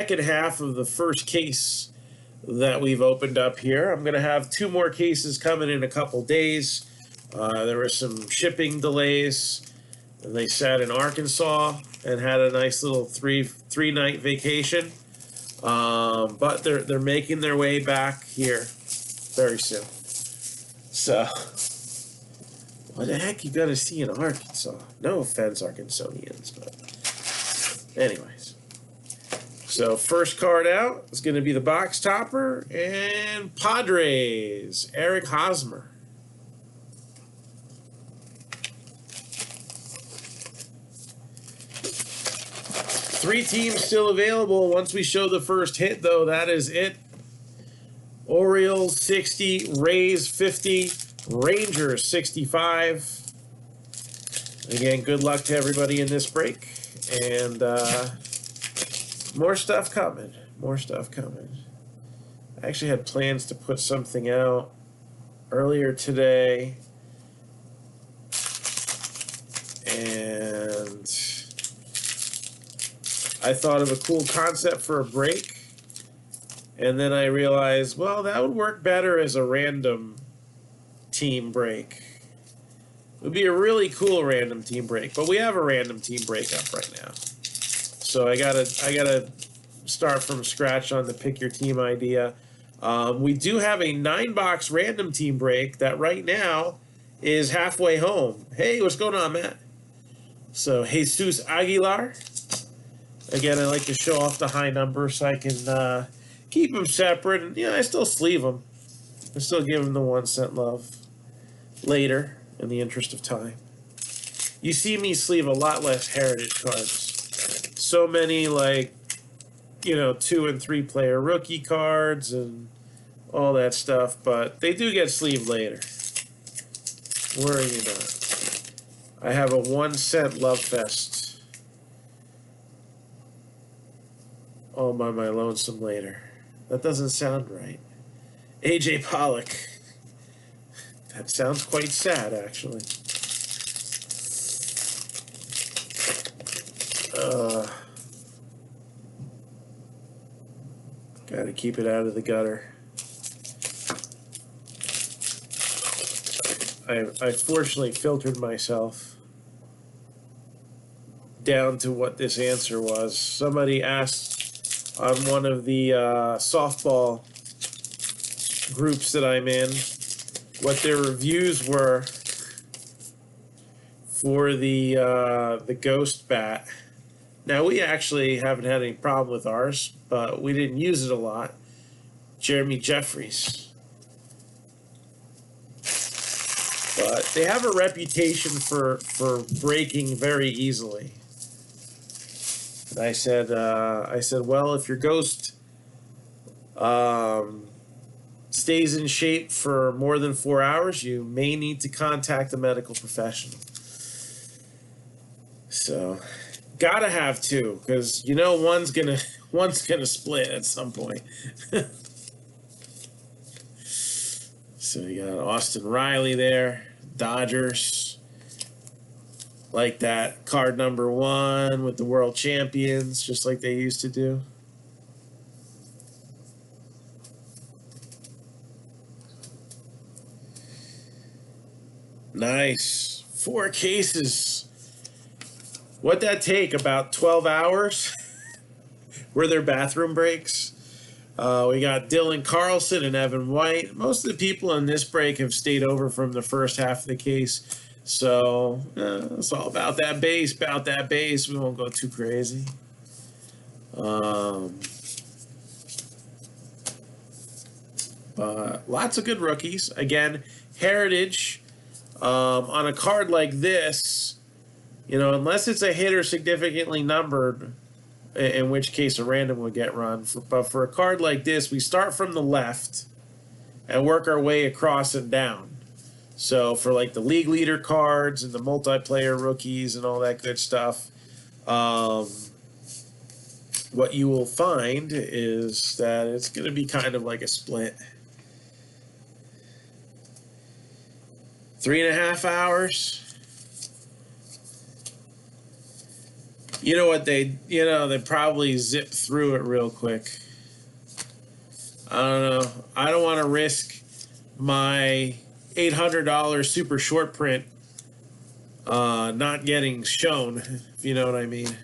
second half of the first case that we've opened up here. I'm going to have 2 more cases coming in a couple days. There were some shipping delays, and they sat in Arkansas and had a nice little three-night vacation. But they're making their way back here very soon. So, what the heck you gonna see in Arkansas? No offense, Arkansanians, but anyways. So first card out is going to be the box topper and Padres, Eric Hosmer. Three teams still available. Once we show the first hit, though, that is it. Orioles 60, Rays 50, Rangers 65. Again, good luck to everybody in this break. And more stuff coming. More stuff coming. I actually had plans to put something out earlier today. And I thought of a cool concept for a break. And then I realized, well, that would work better as a random team break. It would be a really cool random team break. But we have a random team break up right now. So I gotta start from scratch on the pick your team idea. We do have a 9-box random team break that right now is halfway home. Hey, what's going on, Matt? So Jesus Aguilar. Again, I like to show off the high number so I can keep them separate. And I still sleeve them. I still give them the 1 cent love later in the interest of time. You see me sleeve a lot less heritage cards. So many, like, 2 and 3 player rookie cards and all that stuff, but they do get sleeved later. Worry you not. I have a 1 cent love fest all by my lonesome later. That doesn't sound right. AJ Pollock. That sounds quite sad, actually. Gotta keep it out of the gutter. I fortunately filtered myself down to what this answer was. Somebody asked on one of the softball groups that I'm in what their reviews were for the Ghost bat. Now, we actually haven't had any problem with ours, but we didn't use it a lot. Jeremy Jeffries. But they have a reputation for breaking very easily. And I said, well, if your Ghost stays in shape for more than 4 hours, you may need to contact a medical professional. So, gotta have 2, because one's gonna split at some point. So you got Austin Riley there, Dodgers. Like that card number 1 with the world champions, just like they used to do. Nice. 4 cases. What'd that take? About 12 hours? Were there bathroom breaks? We got Dylan Carlson and Evan White. Most of the people in this break have stayed over from the first half of the case. So, it's all about that base, We won't go too crazy. But lots of good rookies. Again, heritage on a card like this, unless it's a hitter significantly numbered, in which case a random would get run. But for a card like this, we start from the left and work our way across and down. So for like the league leader cards and the multiplayer rookies and all that good stuff, what you will find is that it's going to be kind of like a split. 3.5 hours. You know what they probably zip through it real quick. I don't know. I don't want to risk my $800 super short print not getting shown, if you know what I mean.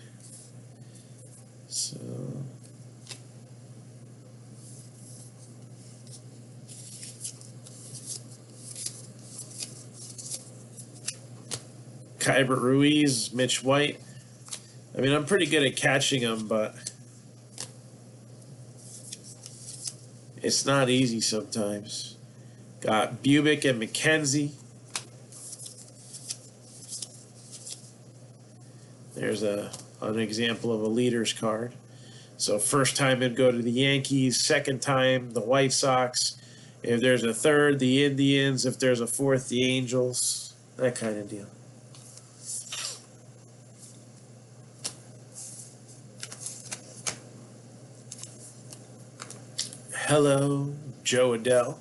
So Kybert Ruiz, Mitch White. I mean, I'm pretty good at catching them, but it's not easy sometimes. Got Bubick and McKenzie. There's an example of a leader's card. So first time it'd go to the Yankees, second time the White Sox. If there's a third, the Indians. If there's a fourth, the Angels. That kind of deal. Hello, Joe Adele.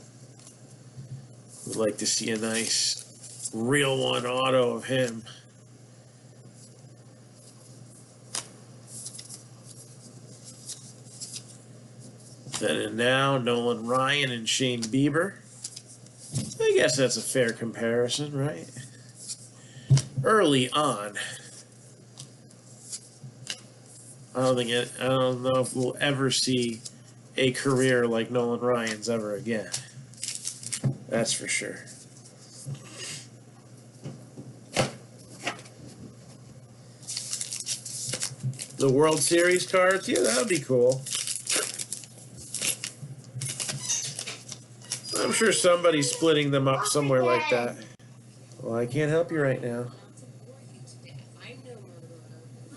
Would like to see a nice real one auto of him. Then and now, Nolan Ryan and Shane Bieber. I guess that's a fair comparison, right? Early on. I don't know if we'll ever see a career like Nolan Ryan's ever again. That's for sure. The World Series cards? Yeah, that would be cool. I'm sure somebody's splitting them up somewhere like that. Well, I can't help you right now.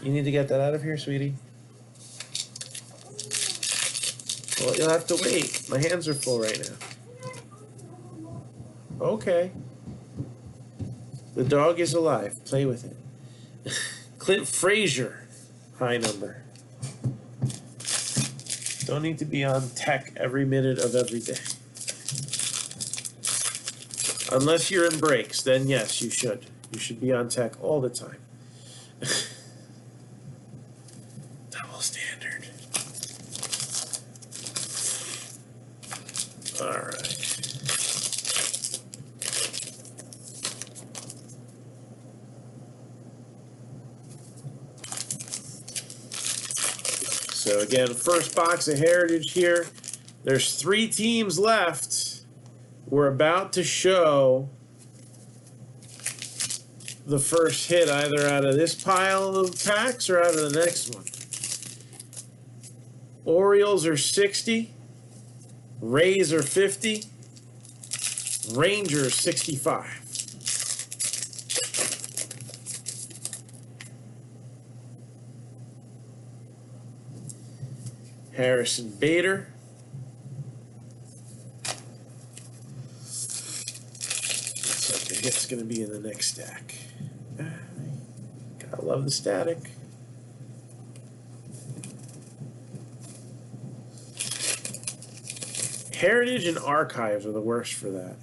You need to get that out of here, sweetie. Well, you'll have to wait. My hands are full right now. Okay. The dog is alive. Play with it. Clint Frazier. High number. Don't need to be on tech every minute of every day. Unless you're in breaks, then yes, you should. You should be on tech all the time. Double standard. All right. So again, first box of Heritage here. There's 3 teams left. We're about to show the first hit either out of this pile of packs or out of the next one. Orioles are 60. Rays are 50. Rangers 65. Harrison Bader. It's going to be in the next stack. Gotta love the static. Heritage and Archives are the worst for that.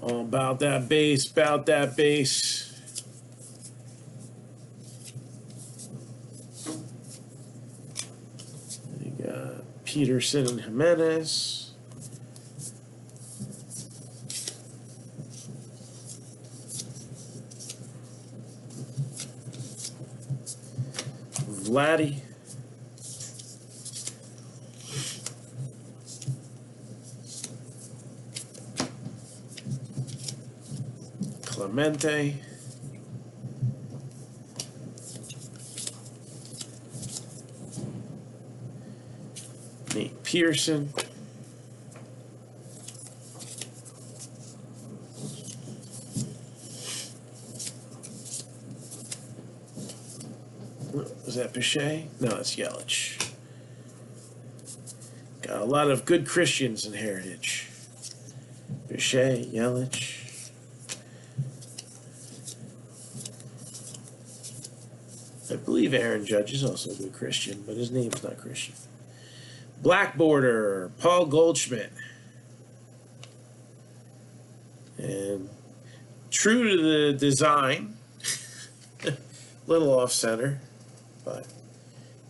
All about that base, about that base. You got Peterson and Jimenez. Vladdy. Clemente. Nate Pearson. Was that Pichet? No, it's Yelich. Got a lot of good Christians in Heritage. Pichet, Yelich. I believe Aaron Judge is also a good Christian, but his name's not Christian. Black border, Paul Goldschmidt. And true to the design, little off center, but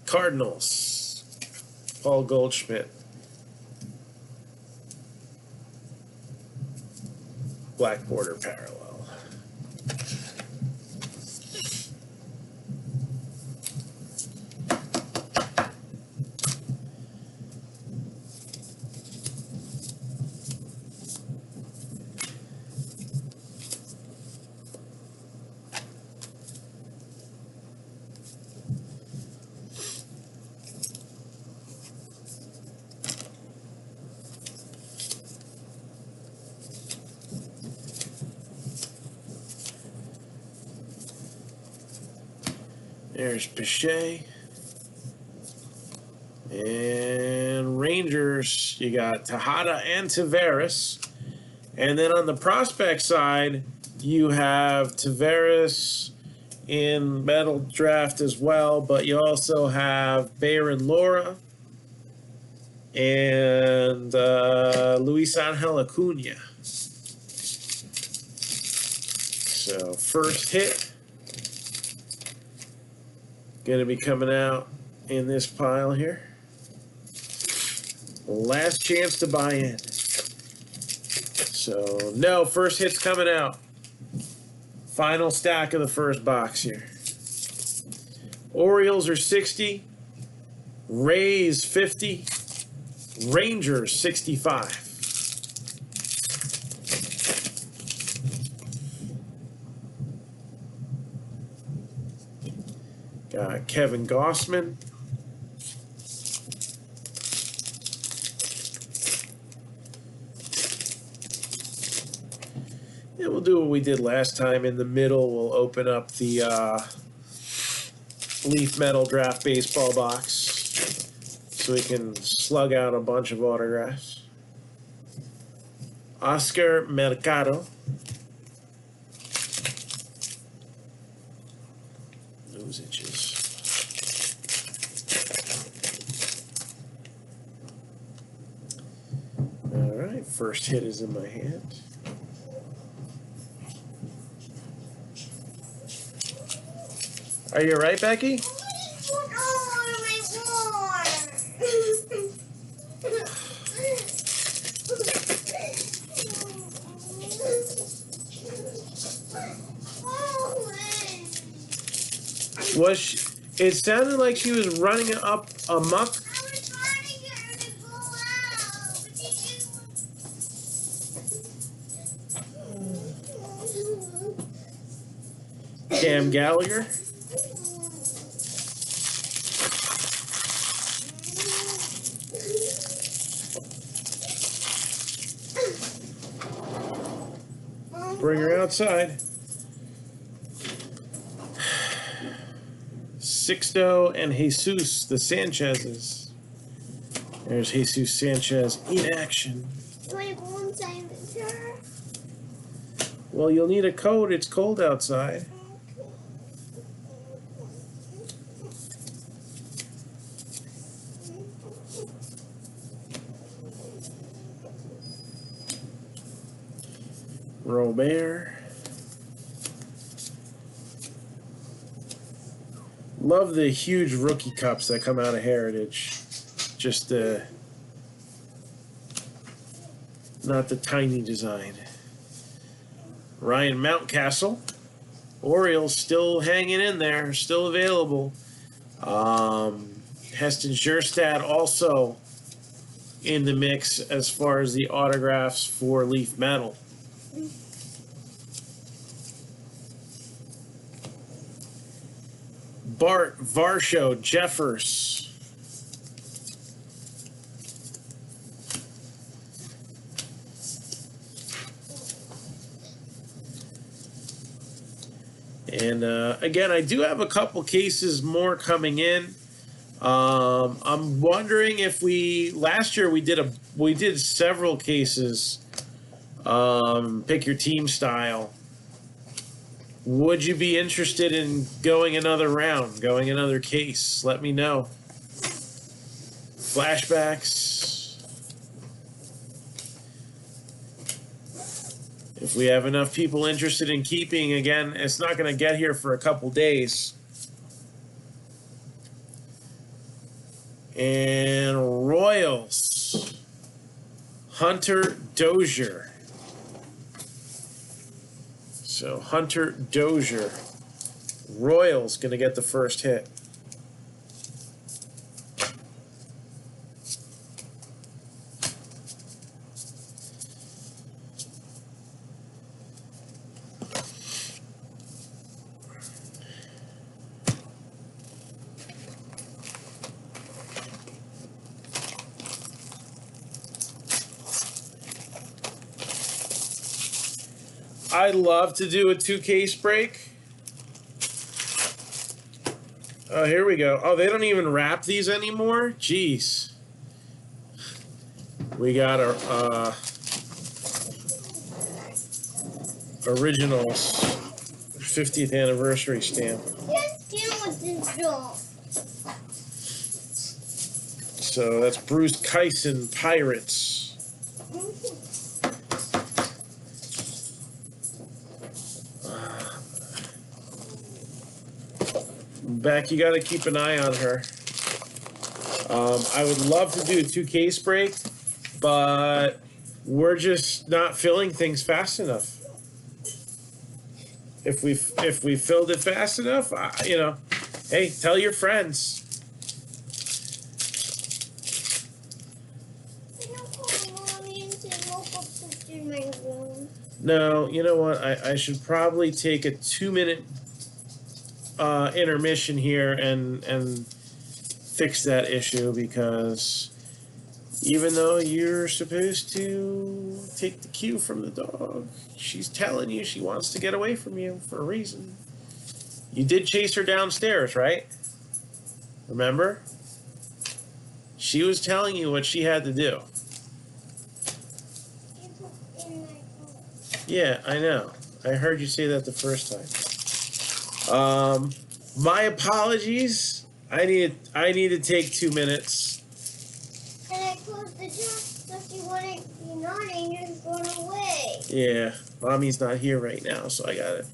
Cardinals, Paul Goldschmidt. Black border parallel. There's Pichet. And Rangers, you got Tejada and Taveras. And then on the prospect side, you have Taveras in metal draft as well, but you also have Bayron Lora and Luis Angel Acuna. So first hit. Going to be coming out in this pile here. Last chance to buy in. So, no, first hit's coming out. Final stack of the first box here. Orioles are 60. Rays 50. Rangers 65. Got Kevin Gossman. Yeah, we'll do what we did last time. In the middle, we'll open up the Leaf Metal Draft Baseball box so we can slug out a bunch of autographs. Oscar Mercado. Those itches. All right, first hit is in my hand. Are you all right, Becky? Was she, it sounded like she was running up amok. Cam Gallagher. Bring her outside. Sixto and Jesus, the Sanchez's. There's Jesus Sanchez in action. Do I go inside the car? Well, you'll need a coat. It's cold outside. Robert. Love the huge rookie cups that come out of Heritage. Just not the tiny design. Ryan Mountcastle. Orioles still hanging in there, still available. Heston Scherzer also in the mix as far as the autographs for Leaf Metal. Bart, Varsho, Jeffers. And again, I do have a couple cases more coming in. I'm wondering if last year we did several cases. Pick your team style. Would you be interested in going another round, going another case? Let me know. Flashbacks. If we have enough people interested in keeping, again, it's not going to get here for a couple days. And Royals. Hunter Dozier. So Hunter Dozier. Royals going to get the first hit. I'd love to do a 2-case break. Oh, here we go. Oh, they don't even wrap these anymore? Jeez. We got our originals 50th anniversary stamp. Just deal with this dog. So that's Bruce Kyson, Pirates. Beck, you got to keep an eye on her. I would love to do a 2-case break, but we're just not filling things fast enough. If we filled it fast enough, you know, hey, tell your friends. No, you know what? I should probably take a 2-minute intermission here and fix that issue, because even though you're supposed to take the cue from the dog, she's telling you she wants to get away from you for a reason. You did chase her downstairs, right? Remember? She was telling you what she had to do. Yeah, I know. I heard you say that the first time. My apologies. I need to take 2 minutes. And I closed the door so she wouldn't be naughty and just run away. Yeah, Mommy's not here right now, so I gotta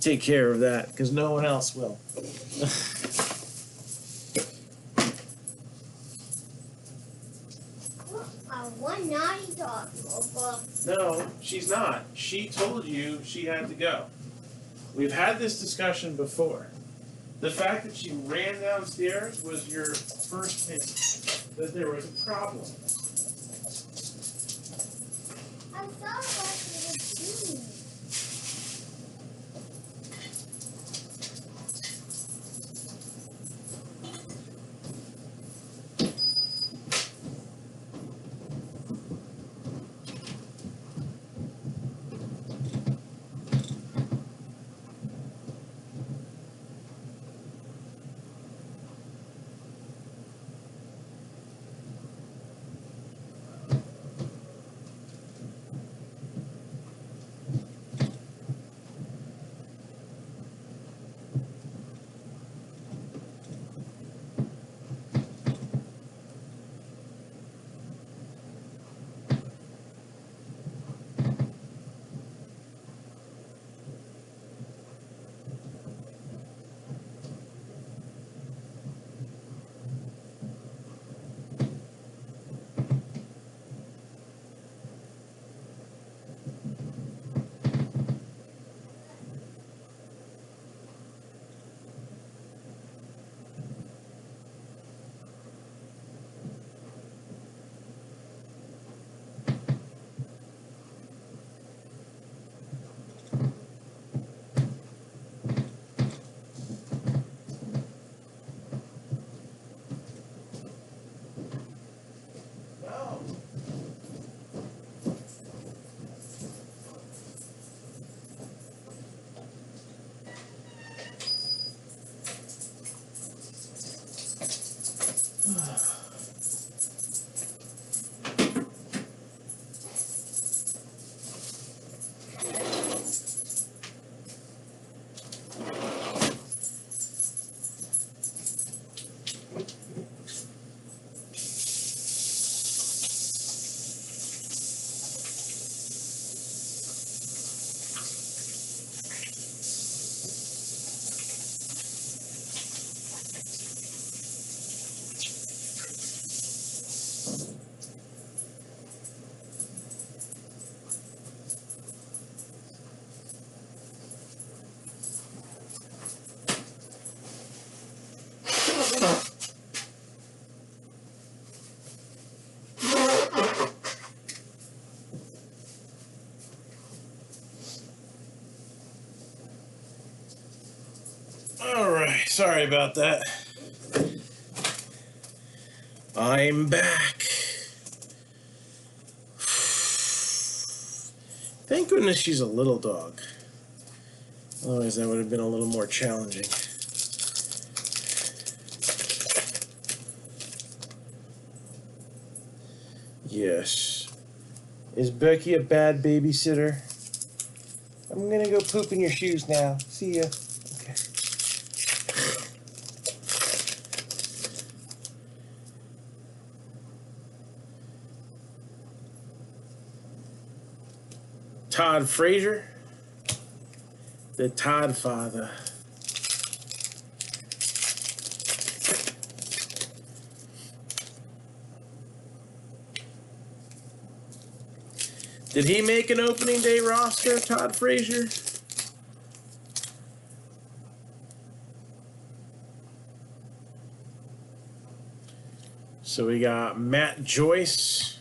take care of that because no one else will. One naughty dog, Papa. No, she's not. She told you she had to go. We've had this discussion before. The fact that she ran downstairs was your first hint that there was a problem. I thought about it too. Sorry about that. I'm back. Thank goodness she's a little dog. Otherwise, that would have been a little more challenging. Yes. Is Becky a bad babysitter? I'm gonna go poop in your shoes now. See ya. Okay. Todd Frazier, the Todd father. Did he make an opening day roster, Todd Frazier? So we got Matt Joyce.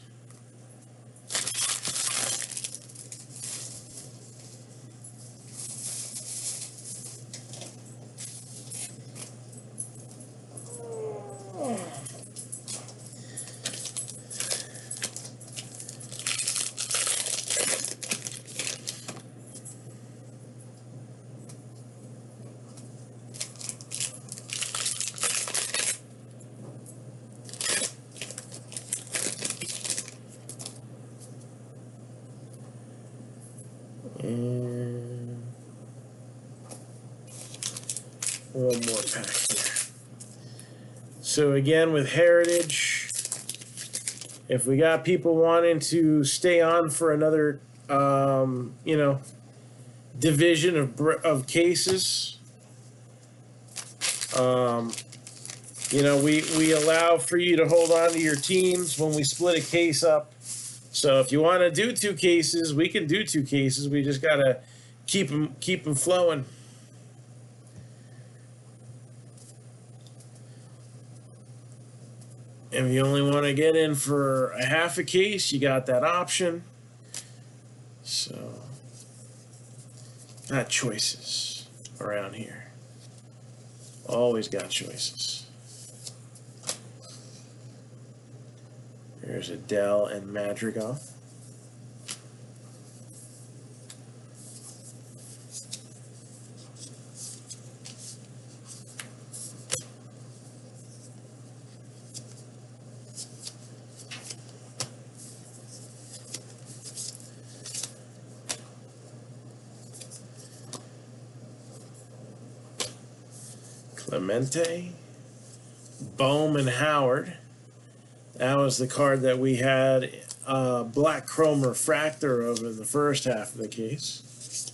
And one more pack here. So again, with Heritage, if we got people wanting to stay on for another, division of cases, we allow for you to hold on to your teams when we split a case up. So if you want to do 2 cases, we can do 2 cases. We just gotta keep them flowing. If you only want to get in for a half a case, you got that option. So, got choices around here. Always got choices. There's Adele and Madrigal. Clemente, Bohm, and Howard. That was the card that we had black chrome refractor of in the first half of the case.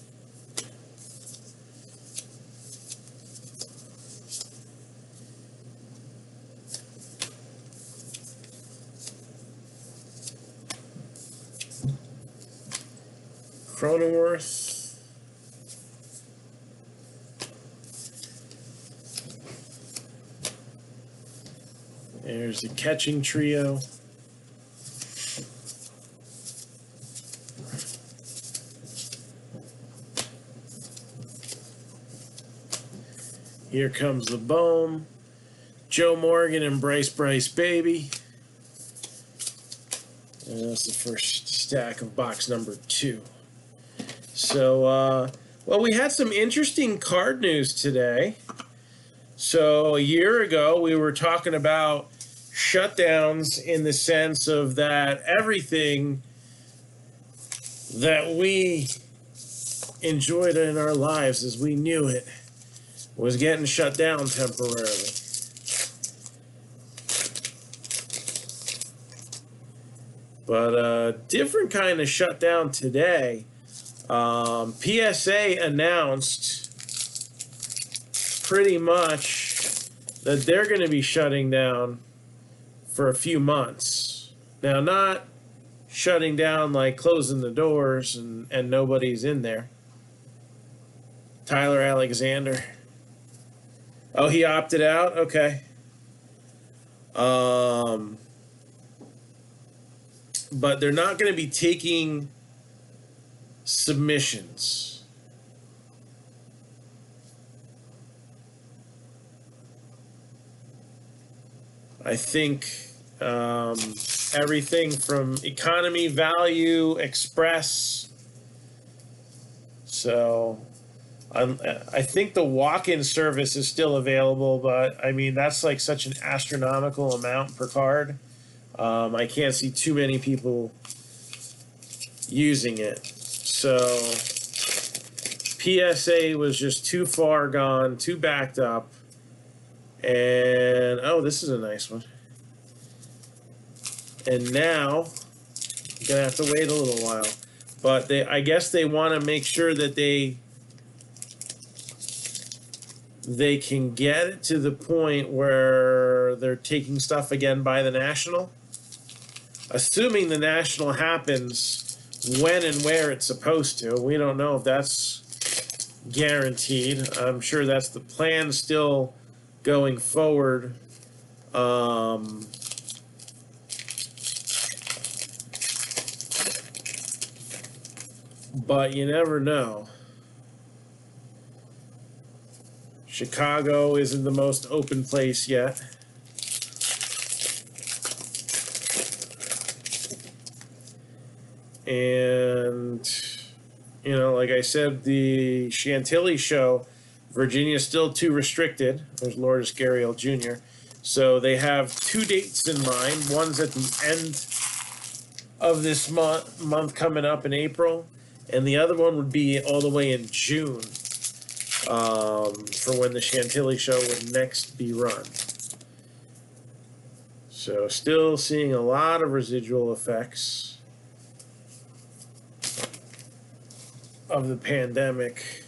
Cronenworth. There's the catching trio. Here comes the Bohm, Joe Morgan and Bryce Baby. And that's the first stack of box number 2. So, we had some interesting card news today. So a year ago, we were talking about shutdowns in the sense of that everything that we enjoyed in our lives as we knew it was getting shut down temporarily. But a different kind of shutdown today. PSA announced pretty much that they're going to be shutting down for a few months. Now, not shutting down like closing the doors and nobody's in there. Tyler Alexander. Oh, he opted out? Okay. But they're not going to be taking submissions. I think everything from economy, value, express. So I think the walk-in service is still available, but I mean that's like such an astronomical amount per card. I can't see too many people using it. So PSA was just too far gone, too backed up. And oh, this is a nice one. And now I'm gonna have to wait a little while. But I guess they want to make sure that they can get it to the point where they're taking stuff again by the National. Assuming the National happens when and where it's supposed to. We don't know if that's guaranteed. I'm sure that's the plan still going forward. But you never know. Chicago isn't the most open place yet. And, you know, like I said, the Chantilly show, Virginia's still too restricted. There's Lourdes Gariel Jr. So they have 2 dates in mind. One's at the end of this month coming up in April, and the other one would be all the way in June for when the Chantilly show would next be run. So still seeing a lot of residual effects of the pandemic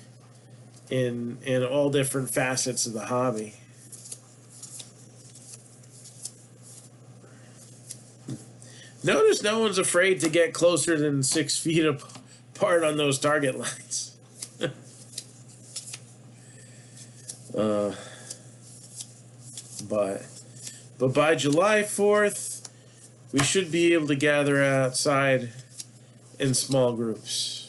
in all different facets of the hobby. Notice no one's afraid to get closer than 6 feet apart on those target lines. But by July 4th, we should be able to gather outside in small groups.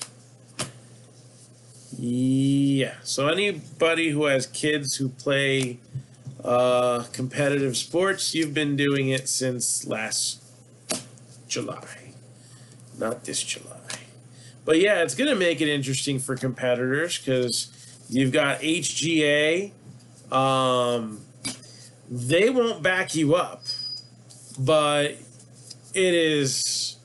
Yeah, so anybody who has kids who play competitive sports, you've been doing it since last July, not this July. But yeah, it's going to make it interesting for competitors because you've got HGA. They won't back you up, but it is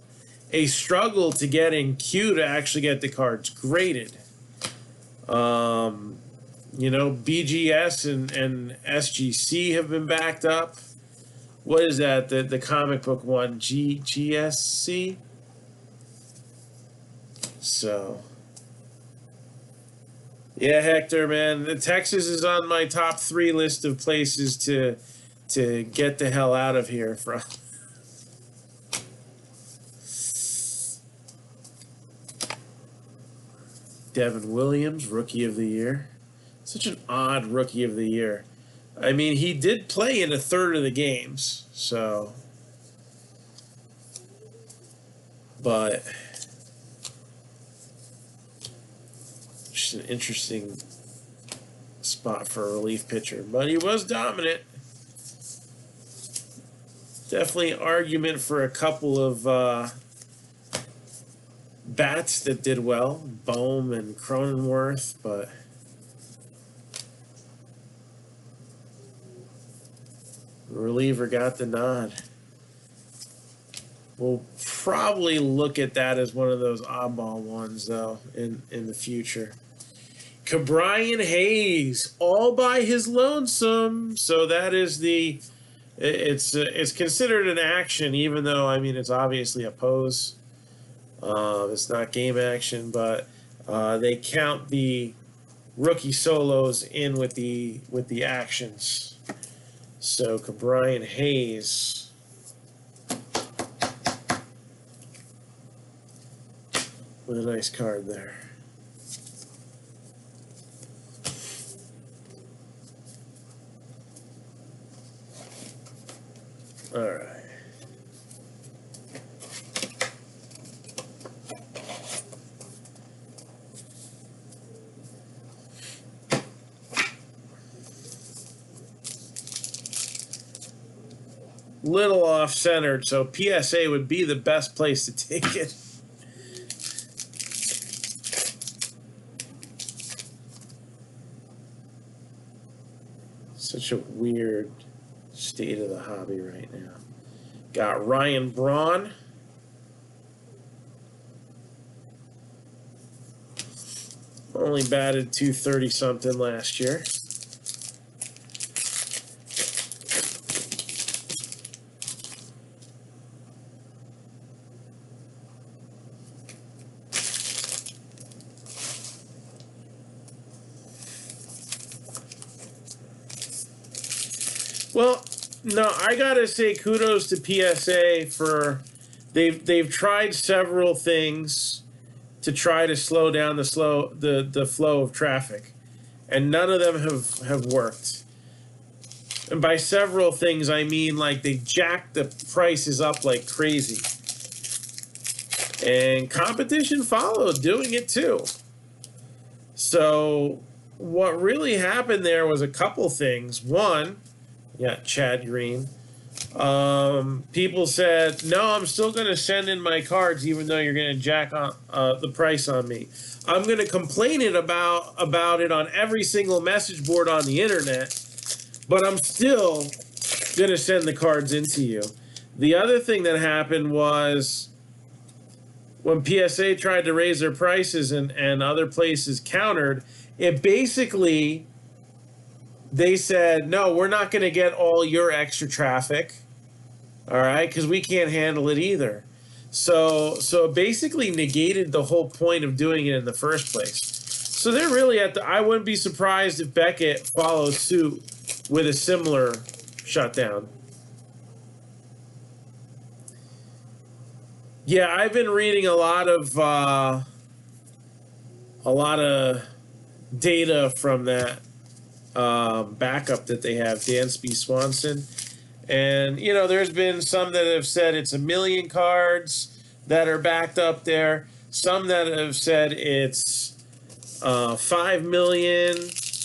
a struggle to get in queue to actually get the cards graded. You know, BGS and SGC have been backed up. What is that? The comic book one, GSC? So, yeah, Hector, man, Texas is on my top 3 list of places to get the hell out of here from. Devin Williams, Rookie of the Year. Such an odd Rookie of the Year. I mean, he did play in a third of the games, so. But just an interesting spot for a relief pitcher. But he was dominant. Definitely argument for a couple of bats that did well, Bohm and Cronenworth, but reliever got the nod. We'll probably look at that as one of those oddball ones, though, in the future. Cabrian Hayes, all by his lonesome. So that is the. It's considered an action, even though I mean it's obviously a pose. It's not game action, but they count the rookie solos in with the actions. So Cabrian Hayes. With a nice card there. All right. little off-centered, so PSA would be the best place to take it. Such a weird state of the hobby right now. Got Ryan Braun. Only batted 230 something last year. Well, no, I gotta say kudos to PSA for they've tried several things to try to slow down the flow of traffic, and none of them have worked. And by several things, I mean like they jacked the prices up like crazy, and competition followed doing it too. So what really happened there was a couple things. One, yeah, Chad Green. People said, no, I'm still going to send in my cards even though you're going to jack on, the price on me. I'm going to complain about it on every single message board on the internet, but I'm still going to send the cards into you. The other thing that happened was when PSA tried to raise their prices and other places countered, it basically... They said, no, we're not going to get all your extra traffic, all right, because we can't handle it either. So it basically negated the whole point of doing it in the first place. So they're really I wouldn't be surprised if Beckett follows suit with a similar shutdown. Yeah, I've been reading a lot of data from that backup that they have, Dansby Swanson, and there's been some that have said it's 1 million cards that are backed up there, some that have said it's 5 million,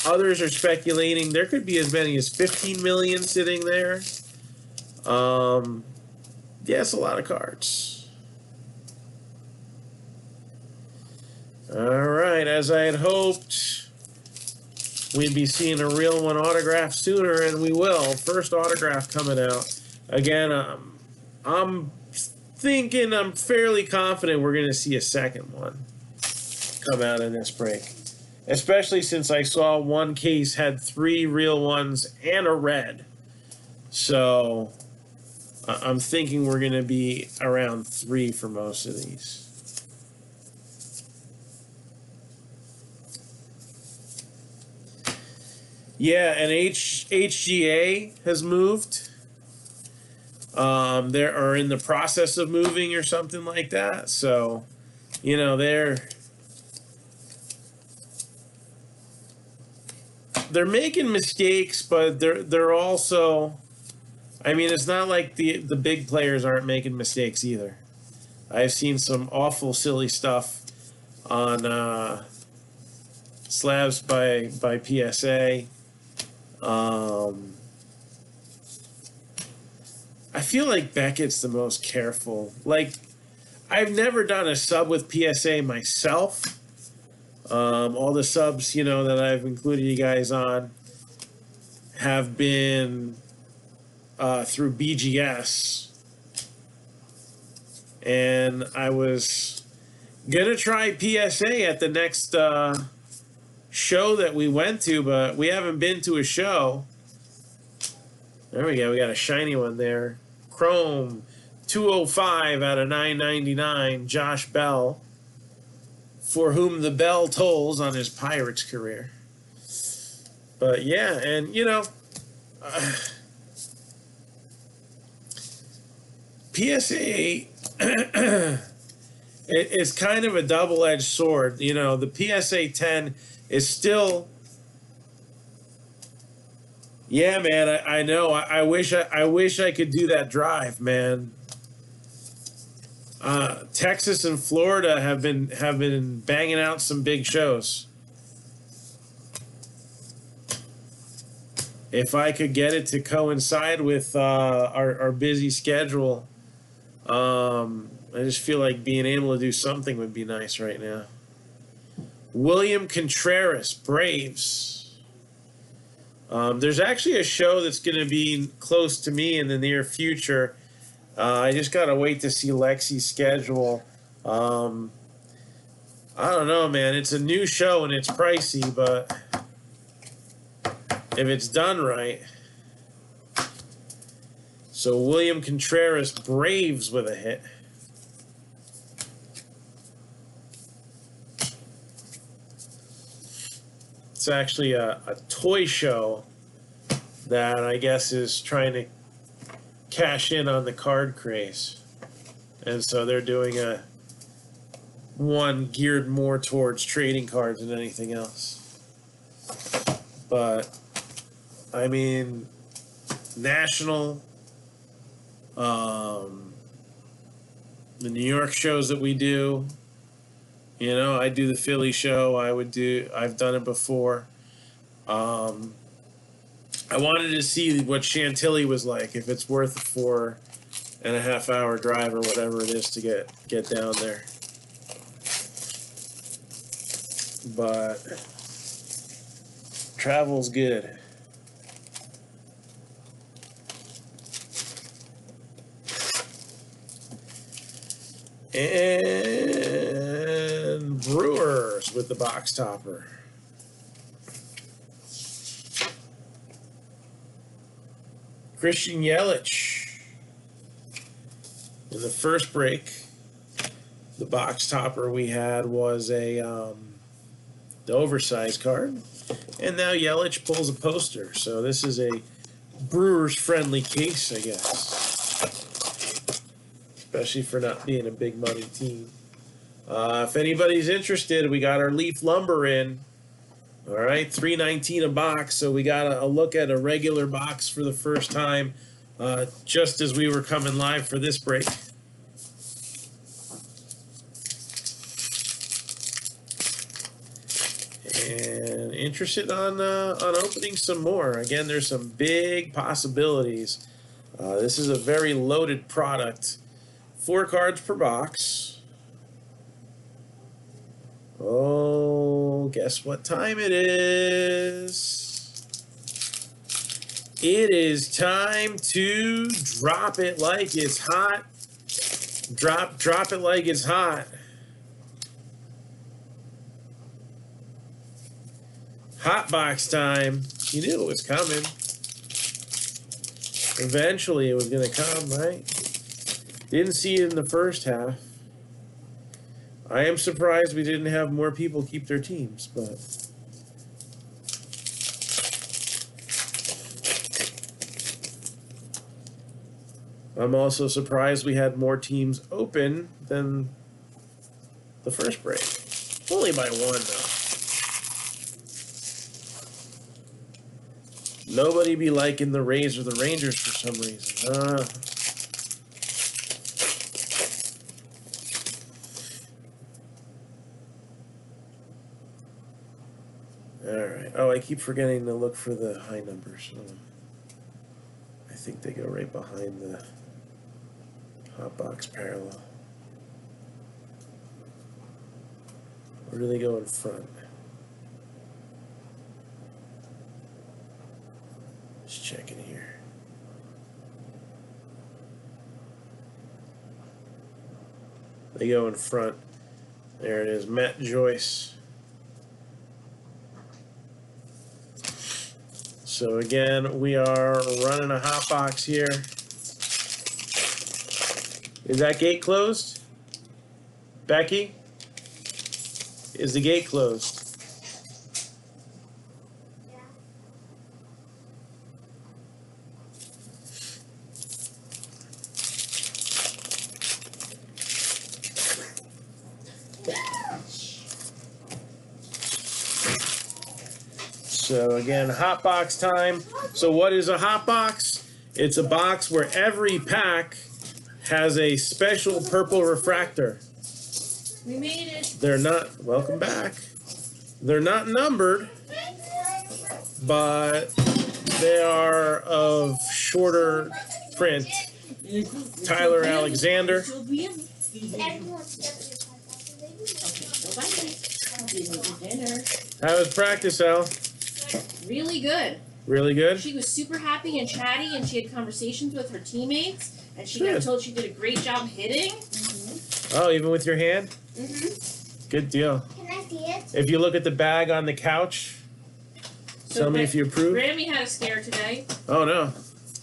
others are speculating there could be as many as 15 million sitting there. Yeah, it's a lot of cards. All right, as I had hoped, we'd be seeing a real one autographed sooner, and we will. First autograph coming out. Again, I'm fairly confident we're going to see a second one come out in this break. Especially since I saw one case had 3 real ones and a red. So I'm thinking we're going to be around 3 for most of these. Yeah, and HGA has moved. They are in the process of moving or something like that. So, they're making mistakes, but they're also. I mean, it's not like the big players aren't making mistakes either. I've seen some awful silly stuff on slabs by PSA. I feel like Beckett's the most careful. Like, I've never done a sub with PSA myself. All the subs, that I've included you guys on have been through BGS. And I was going to try PSA at the next show that we went to, but we haven't been to a show. There we go. We got a shiny one there. Chrome 205 out of 999. Josh Bell, for whom the bell tolls on his Pirates career. But yeah, and PSA it's kind of a double-edged sword. The PSA 10 is still. Yeah, man, I know. I wish I could do that drive, man. Texas and Florida have been banging out some big shows. if I could get it to coincide with our busy schedule, I just feel like being able to do something would be nice right now. William Contreras, Braves. There's actually a show that's going to be close to me in the near future. I just got to wait to see Lexi's schedule. I don't know, man. It's a new show and it's pricey, but if it's done right. So William Contreras, Braves with a hit. It's actually a toy show that I guess is trying to cash in on the card craze. And so they're doing one geared more towards trading cards than anything else. But, I mean, National, the New York shows that we do, you know, I do the Philly show. I've done it before. I wanted to see what Chantilly was like, if it's worth a 4.5 hour drive or whatever it is to get down there. But travel's good. And Brewers with the box topper. Christian Yelich. In the first break, the box topper we had was the oversized card. And now Yelich pulls a poster. So this is a Brewers-friendly case, I guess. Especially for not being a big money team. If anybody's interested, we got our leaf lumber in. All right, $3.19 a box. So we got a look at a regular box for the first time, just as we were coming live for this break. And interested on opening some more. Again, there's some big possibilities. This is a very loaded product. 4 cards per box. Oh, guess what time it is? It is time to drop it like it's hot. Drop it like it's hot. Hot box time. You knew it was coming. Eventually it was going to come, right? Didn't see it in the first half. I am surprised we didn't have more people keep their teams, but I'm also surprised we had more teams open than the first break. Only by 1, though. Nobody be liking the Rays or the Rangers for some reason. Alright. Oh, I keep forgetting to look for the high numbers. I think they go right behind the hot box parallel. Or do they go in front? Just checking here. They go in front. There it is. Matt Joyce. So again, we are running a hot box here. Is that gate closed? Becky? Is the gate closed? So again, hot box time. So what is a hot box? It's a box where every pack has a special purple refractor. We made it. They're not, welcome back. They're not numbered, but They are of shorter print. Tyler Alexander. How was practice, Al? Really good. Really good? She was super happy and chatty, and she had conversations with her teammates, and she got Good. told she did a great job hitting. Oh, even with your hand? Mm-hmm. Good deal. Can I see it? If you look at the bag on the couch, tell me if you approve. Grammy had a scare today. Oh, no.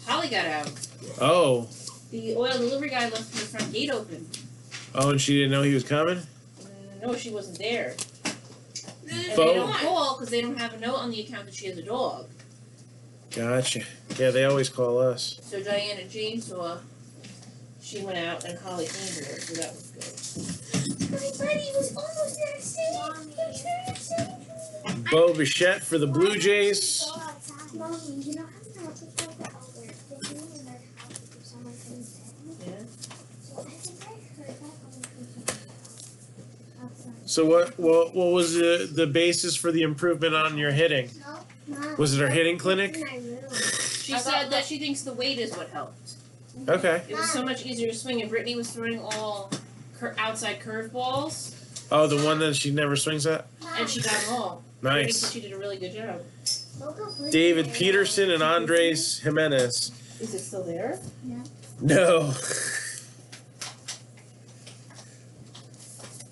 Holly got out. Oh. The oil delivery guy left the front gate open. Oh, and she didn't know he was coming? No, she wasn't there. And Bo? they don't call because they don't have a note on the account that she has a dog. Gotcha. Yeah, they always call us. So Diane and Jane saw. She went out and Holly cleaned her, so that was good. My buddy was almost there to say. Bo Bichette for the Blue Jays. Mommy, you know how to talk about they're doing in their house if someone comes in? Yeah. So I think I heard that on the computer outside. So what was the basis for the improvement on your hitting? No, Mom, Was it our hitting clinic? in my room. She said that she thinks the weight is what helped. Okay. It was so much easier to swing, and Brittany was throwing all outside curveballs, Oh, the one that she never swings at? and she got them all. Brittany said Nice. she did a really good job. David Peterson and Andres Jimenez. Is it still there? No.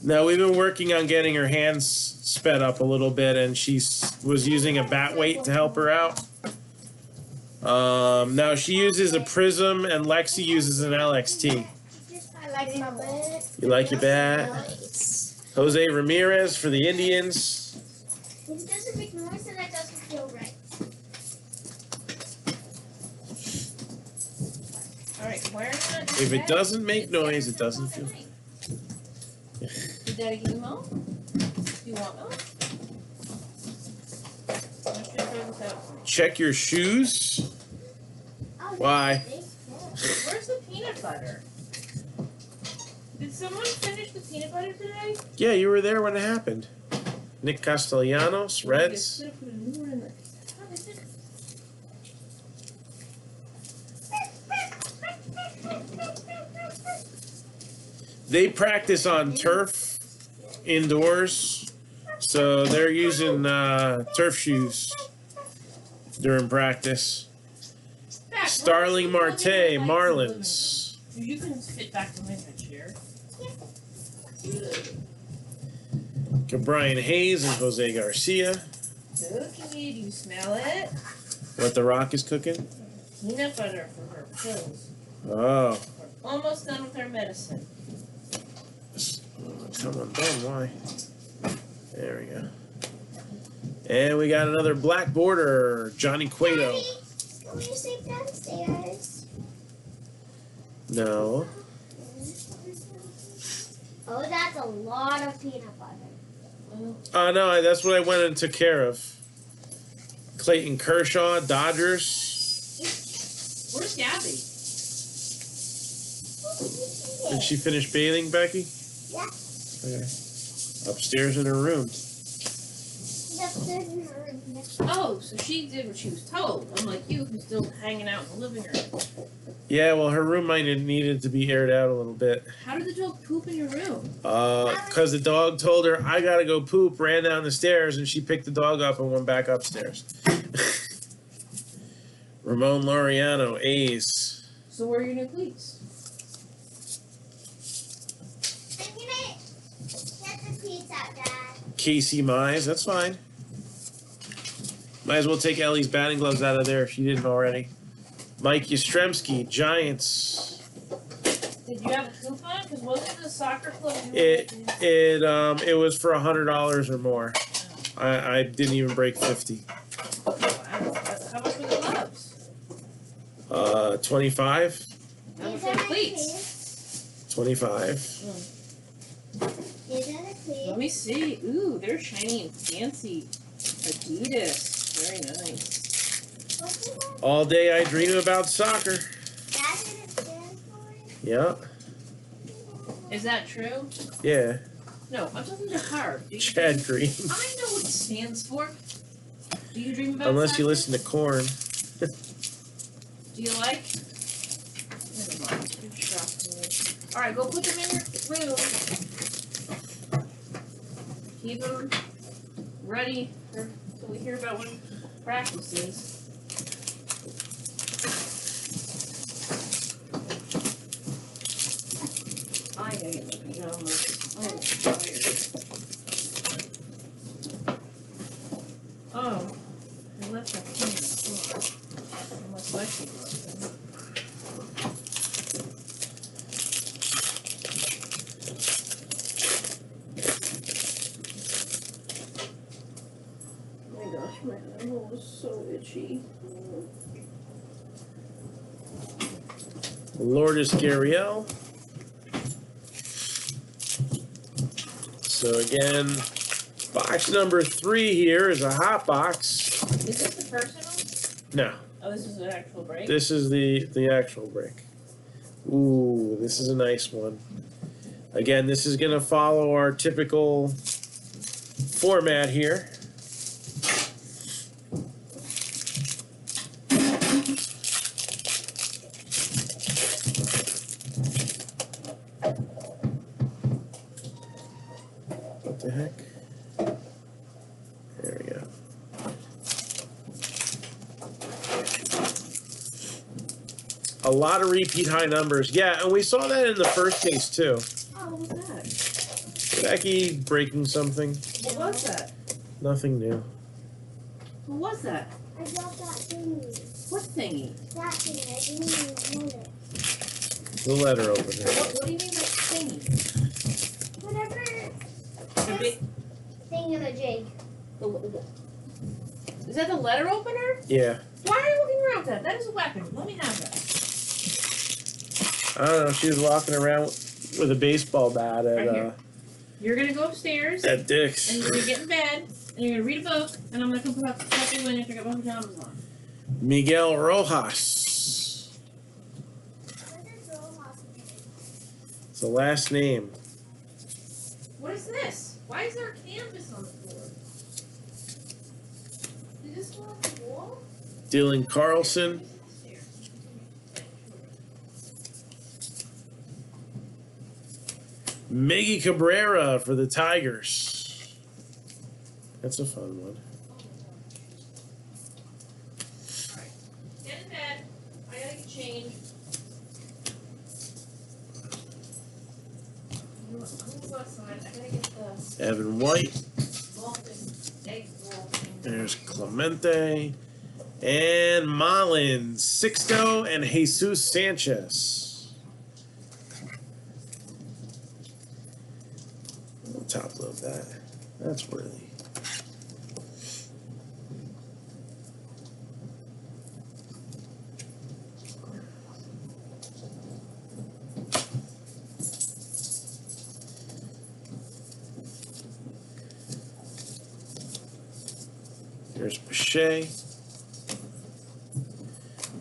No, we've been working on getting her hands sped up a little bit, and she was using a bat weight to help her out. Now she uses a Prism, and Lexi uses an LXT. I like my bed. You like your bat? Jose Ramirez for the Indians. If it doesn't make noise, then it doesn't feel right. Alright, where not? If it doesn't make noise, it doesn't feel. Did Daddy give you milk? Do you want milk? I'm just gonna throw this out for you. Check your shoes. Oh, Why? Where's the peanut butter? Did someone finish the peanut butter today? Yeah, you were there when it happened. Nick Castellanos, Reds. Could have put a new one in there. Oh, is it? They practice on turf indoors, so they're using turf shoes during practice. Back, Starling where's Marte, the one in the lights Marlins. in the living room? You can fit back behind that chair. Got Brian Hayes and Jose Garcia. Okay, do you smell it? What the Rock is cooking? Peanut butter for her pills. Oh, We're almost done with our medicine. come on, done. Why? There we go. And we got another black border, Johnny Cueto. Daddy, can we sleep downstairs? No. Oh, that's a lot of peanut butter. No, that's what I went and took care of. Clayton Kershaw, Dodgers. Where's Gabby? Did she finish bathing, Becky? Yeah. Okay. Upstairs in her room. She's upstairs in her room next to Oh, so she did what she was told, unlike you who's still hanging out in the living room. Yeah, well, her room might have needed to be aired out a little bit. How did the dog poop in your room? Because the dog told her, I gotta go poop, ran down the stairs, and she picked the dog up and went back upstairs. Ramon Laureano, A's. So where are your new cleats? I'm gonna get the cleats out, Dad. Casey Mize, that's fine. Might as well take Ellie's batting gloves out of there if she didn't already. Mike Yastrzemski, Giants. Did you have a coupon? Because wasn't the soccer club? It was for $100 or more. I didn't even break 50. Wow. How much were the gloves? 25. How much These were are the my cleats? cleats. 25. These are the Let cleats. me see. Ooh, they're shiny and fancy. Adidas. Very nice. What's the one? All day I dream about soccer. Dad didn't stand for it. Yeah. Is that true? Yeah. No, I'm talking to her. Do you Chad Green. I know what it stands for. Do you dream about Unless you soccer? listen to Korn. Do you like? Never mind. You're shocked me. All right, go put them in your room. Keep them ready until we hear about when practice is. I gotta get my pajamas. Oh, I'm tired. Oh, I left that thing on the floor. Unless Lexi broke them. Oh my gosh, my elbow was so itchy. Lourdes Gurriel. So again, box number 3 here is a hot box. Is this the personal? No, Oh, this is an actual break? this is the actual break. Ooh, this is a nice one. Again, this is going to follow our typical format here. What the heck? There we go. A lot of repeat high numbers. Yeah, and we saw that in the first case too. Oh, what was that? Becky breaking something. What was that? Nothing new. What was that? I got that thingy. What thingy? That thing. I didn't even notice. The letter opener. What do you mean by thingy? Whatever. The big, Thingamajig. is that the letter opener? Yeah. Why are you looking around with that? That is a weapon. Let me have that. I don't know. She was walking around with a baseball bat Right at here. You're gonna go upstairs at Dick's. and you're gonna get in bed and you're gonna read a book and I'm gonna come help you in after I got my pajamas on. Miguel Rojas. What is Rojas? It's the last name. What is this? Why is there a canvas on the floor? Did this go off the wall? Dylan Carlson. Miggy Cabrera for the Tigers. That's a fun one. Alright. Get in bed. I gotta get changed. I'm gonna go outside. I gotta get the Evan White. Malton egg roll. There's Clemente. And Mullins, Sixto, and Jesus Sanchez. We'll top load that. That's worthy. Here's Pache.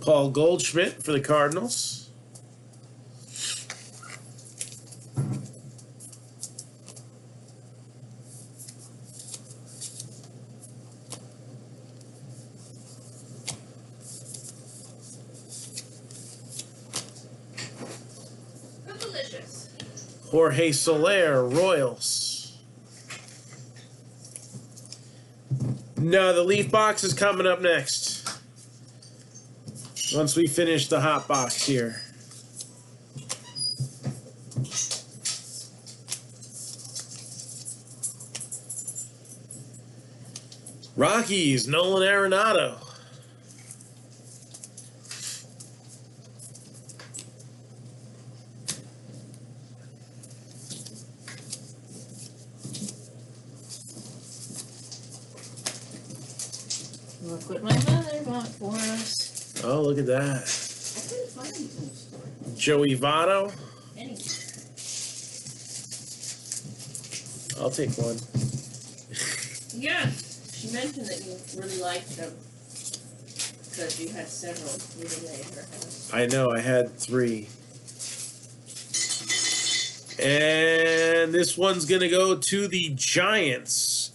Paul Goldschmidt for the Cardinals. Delicious. Jorge Soler, Royals. No, the Leaf box is coming up next. Once we finish the hot box here. Rockies, Nolan Arenado. Look what my mother bought for us. Oh, look at that. I couldn't find these in the store. Joey Votto. Anywhere. I'll take one. Yeah, she mentioned that you really liked them because you had several moving at her house. I know, I had 3. And this one's going to go to the Giants.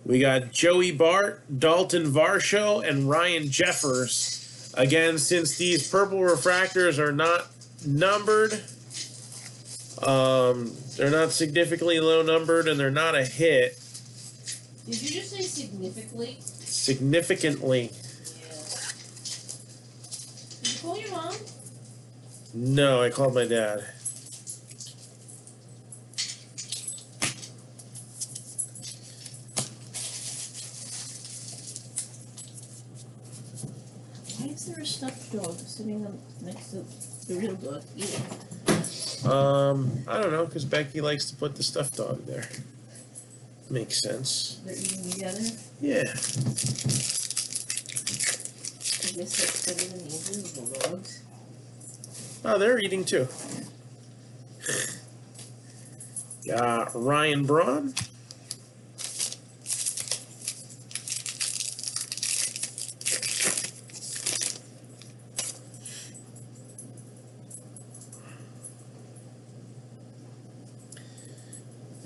We got Joey Bart, Dalton Varsho, and Ryan Jeffers. Again, since these purple refractors are not numbered, they're not significantly low numbered, and they're not a hit. Did you just say significantly? Significantly. Yeah. Did you call your mom? No, I called my dad. Why is there a stuffed dog sitting next to the real dog eating? I don't know, because Becky likes to put the stuffed dog there. Makes sense. They're eating together? Yeah. I guess that's better than the invisible dogs. Oh, they're eating too. Got Ryan Braun.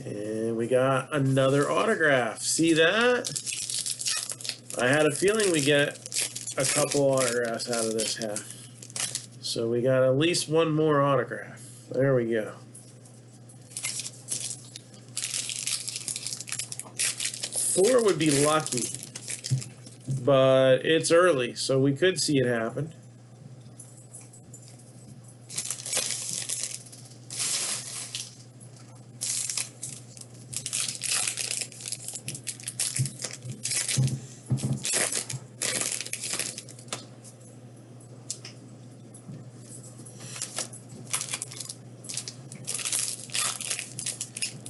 And we got another autograph. See that? I had a feeling we get a couple autographs out of this half. So we got at least one more autograph. There we go. 4 would be lucky, but it's early, so we could see it happen.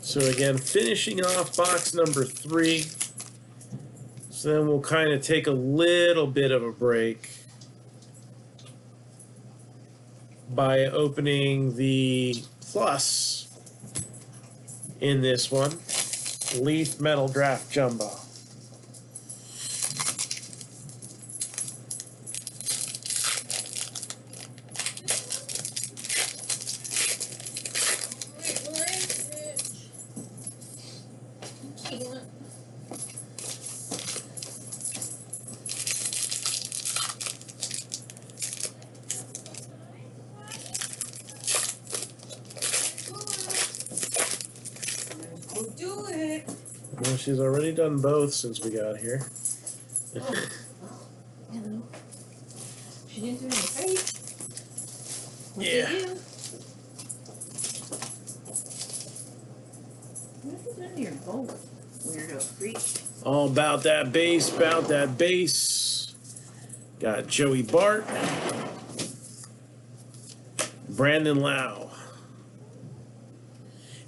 So again, finishing off box number 3. So then we'll kind of take a little bit of a break by opening the plus in this one, Leaf Metal Draft Jumbo. Do it. Well, she's already done both since we got here. Oh, hello. She didn't do anything right. What Yeah. did you do? What have you done to your bowl? Weirdo freak. All about that base, about that base. Got Joey Bart, Brandon Lau.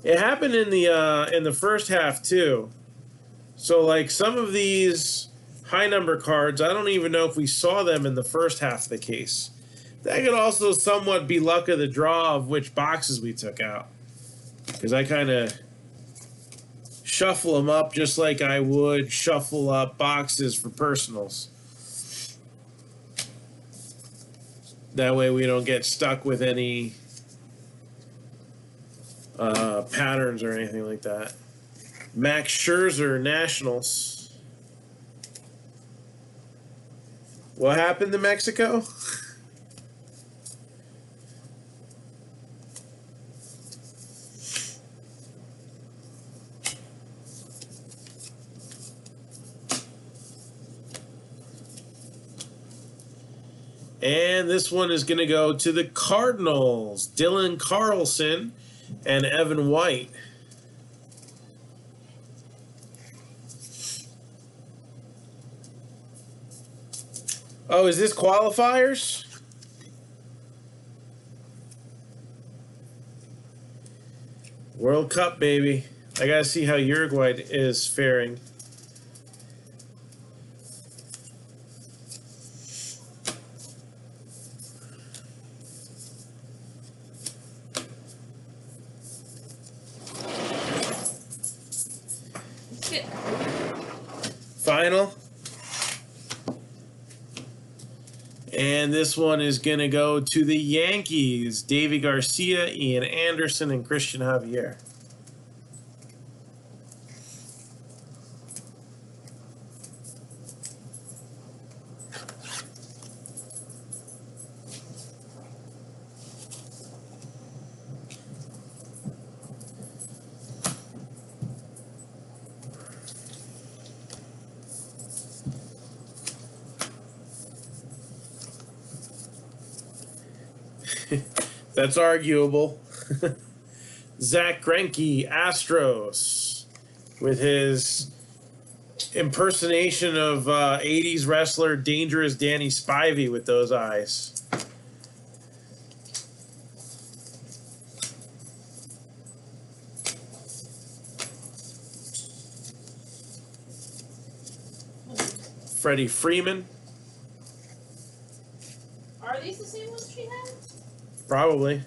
It happened in the first half too. So like some of these high number cards, I don't even know if we saw them in the first half of the case. That could also somewhat be luck of the draw of which boxes we took out, because I kind of shuffle them up just like I would shuffle up boxes for personals. That way we don't get stuck with any patterns or anything like that. Max Scherzer Nationals. What happened to Mexico? And this one is going to go to the Cardinals. Dylan Carlson and Evan White. Oh, is this qualifiers? World Cup, baby. I gotta see how Uruguay is faring. Final. And this one is going to go to the Yankees. Davy Garcia, Ian Anderson, and Christian Javier. That's arguable. Zach Greinke, Astros, with his impersonation of 80s wrestler Dangerous Danny Spivey with those eyes. Freddie Freeman. Are these the same ones she had? Probably.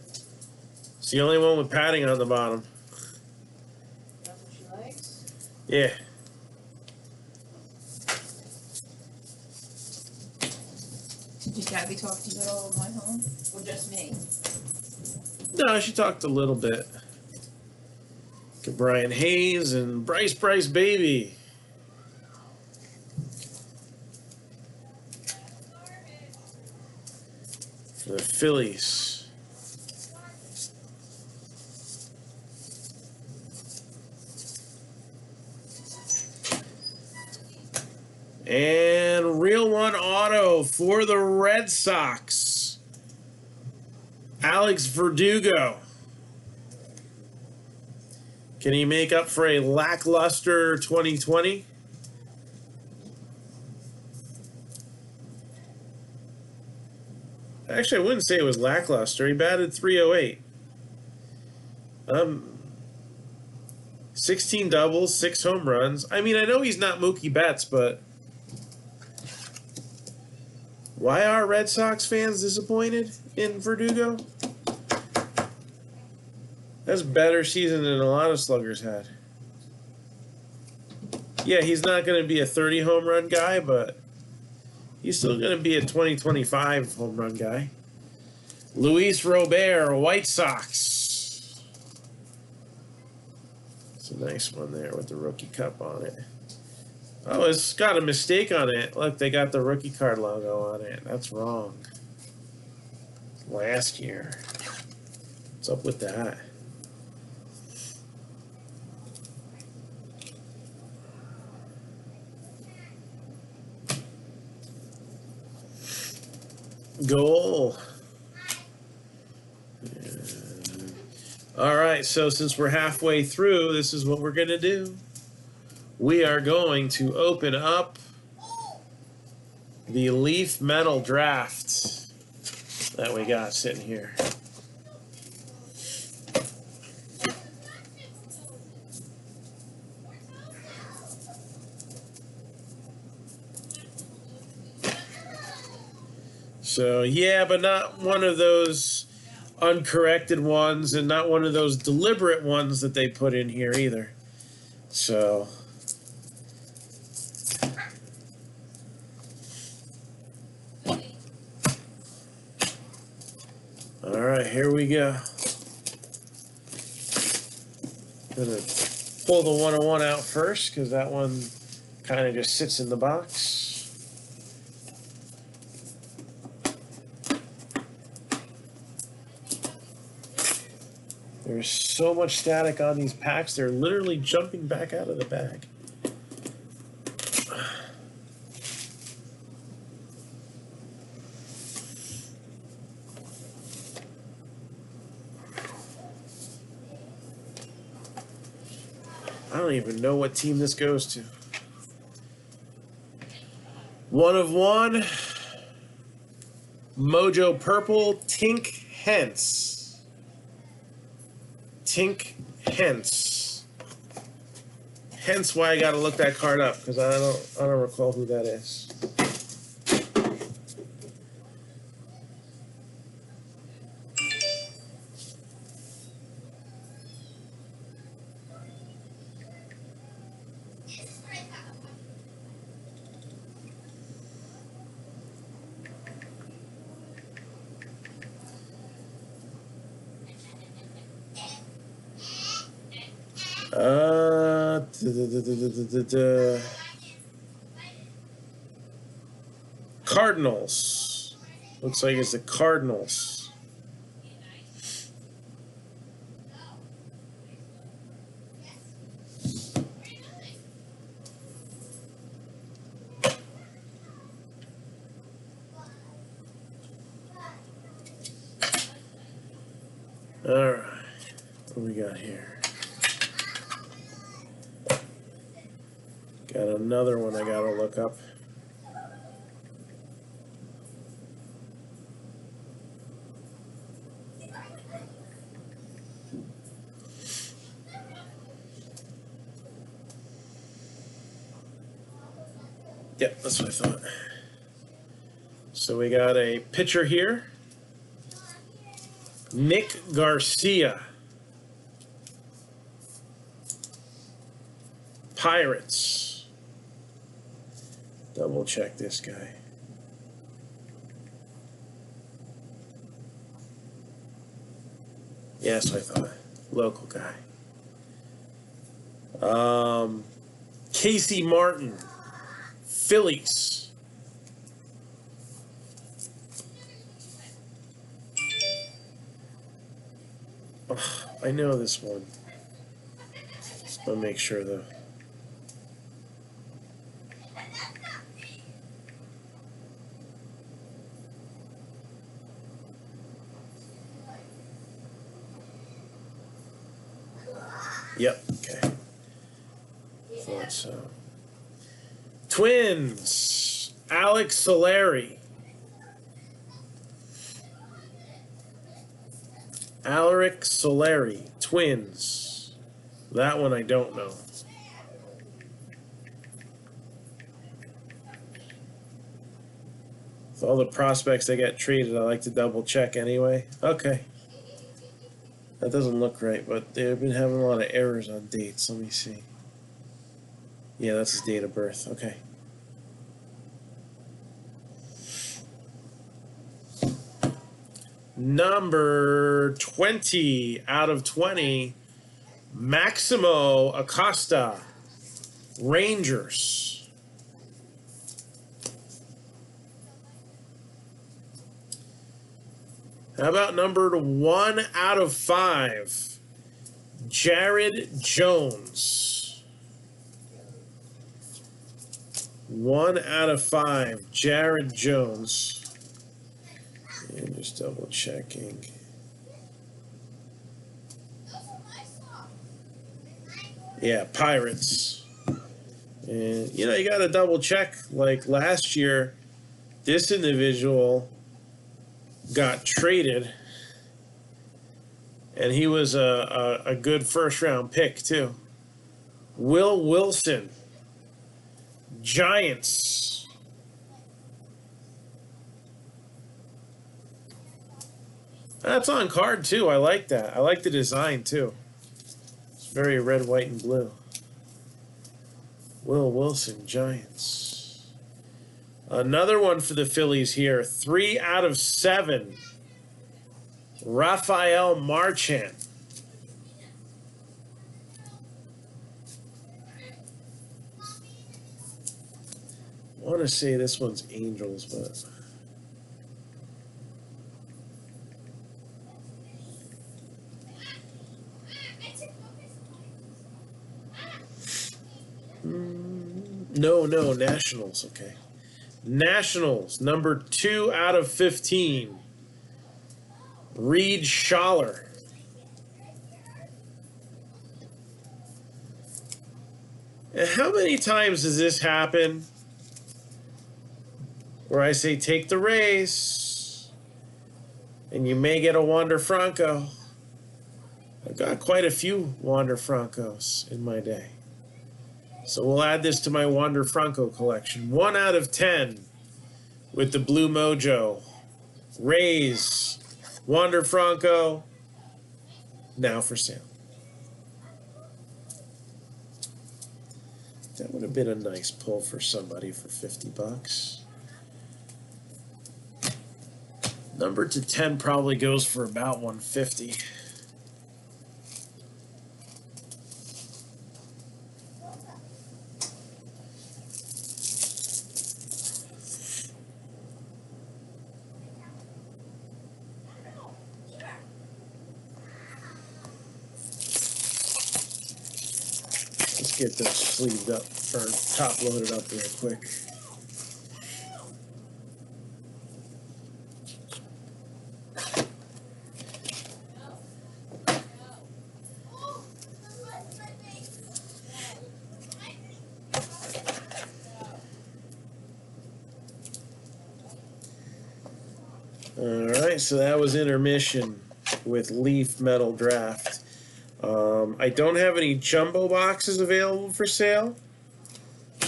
It's the only one with padding on the bottom. That's what she likes? Yeah. Did Gabby talk to you at all on my home? Or just me? No, she talked a little bit. Got Brian Hayes and Bryce Baby. For the Phillies. And Real One Auto for the Red Sox. Alex Verdugo. Can he make up for a lackluster 2020? Actually, I wouldn't say it was lackluster. He batted .308. 16 doubles, 6 home runs. I mean, I know he's not Mookie Betts, but why are Red Sox fans disappointed in Verdugo? That's a better season than a lot of sluggers had. Yeah, he's not going to be a 30 home run guy, but he's still going to be a 20-25 home run guy. Luis Robert, White Sox. It's a nice one there with the rookie cup on it. Oh, it's got a mistake on it. Look, they got the rookie card logo on it. That's wrong. Last year. What's up with that? Goal. All right, so since we're halfway through, this is what we're going to do. We are going to open up the Leaf Metal Draft that we got sitting here. So, yeah, but not one of those uncorrected ones and not one of those deliberate ones that they put in here either. So, all right, here we go. Gonna pull the 101 out first because that one kind of just sits in the box. There's so much static on these packs, they're literally jumping back out of the bag. I don't even know what team this goes to. 1 of 1. Mojo Purple, Tink Hence. Tink Hence. Hence why I gotta look that card up, because I don't recall who that is. Cardinals. Looks like it's the Cardinals. What do we got here? Got another one I gotta look up. Yep, that's what I thought. So we got a pitcher here. Nick Garcia. Pirates. Double check this guy. Yes, I thought. Local guy. Casey Martin. Phillies. Oh, I know this one. Just want to make sure though. Yep, okay. Thought so. Twins, Alex Solari. Alaric Solari, Twins. That one I don't know. With all the prospects that get traded, I like to double check anyway. Okay. That doesn't look right, but they've been having a lot of errors on dates. Let me see. Yeah, that's his date of birth. Okay. Number 20 out of 20, Maximo Acosta, Rangers. How about numbered 1 out of 5, Jared Jones. 1 out of 5, Jared Jones. And just double checking. Yeah, Pirates. And, you know, you got to double check. Like last year, this individual got traded. And he was a good first-round pick, too. Will Wilson. Giants. That's on card, too. I like that. I like the design, too. It's very red, white, and blue. Will Wilson, Giants. Another one for the Phillies here. 3 out of 7. Rafael Marchand. I want to say this one's Angels, but... No, Nationals, okay. Nationals, number 2 out of 15. Reed Schaller. And how many times does this happen where I say take the Rays and you may get a Wander Franco? I've got quite a few Wander Francos in my day. So we'll add this to my Wander Franco collection. 1 out of 10 with the Blue Mojo. Rays, Wander Franco, now for sale. That would have been a nice pull for somebody for $50. Number to 10 probably goes for about $150. Get those sleeved up or top loaded up real quick. right, so that was intermission with Leaf Metal Draft. I don't have any jumbo boxes available for sale,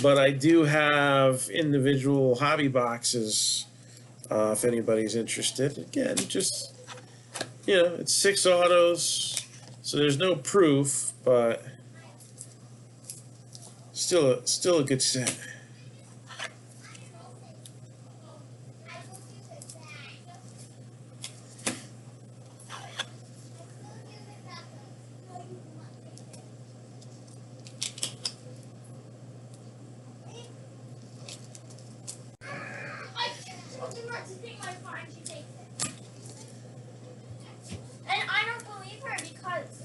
but I do have individual hobby boxes if anybody's interested. Again, just, you know, it's 6 autos, so there's no proof, but still a good set. And I don't believe her because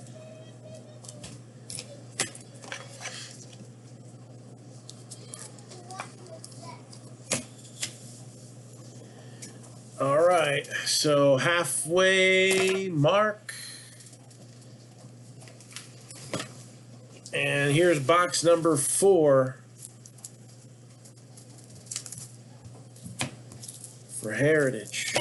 All right, so halfway mark. And here's box number 4 for Heritage.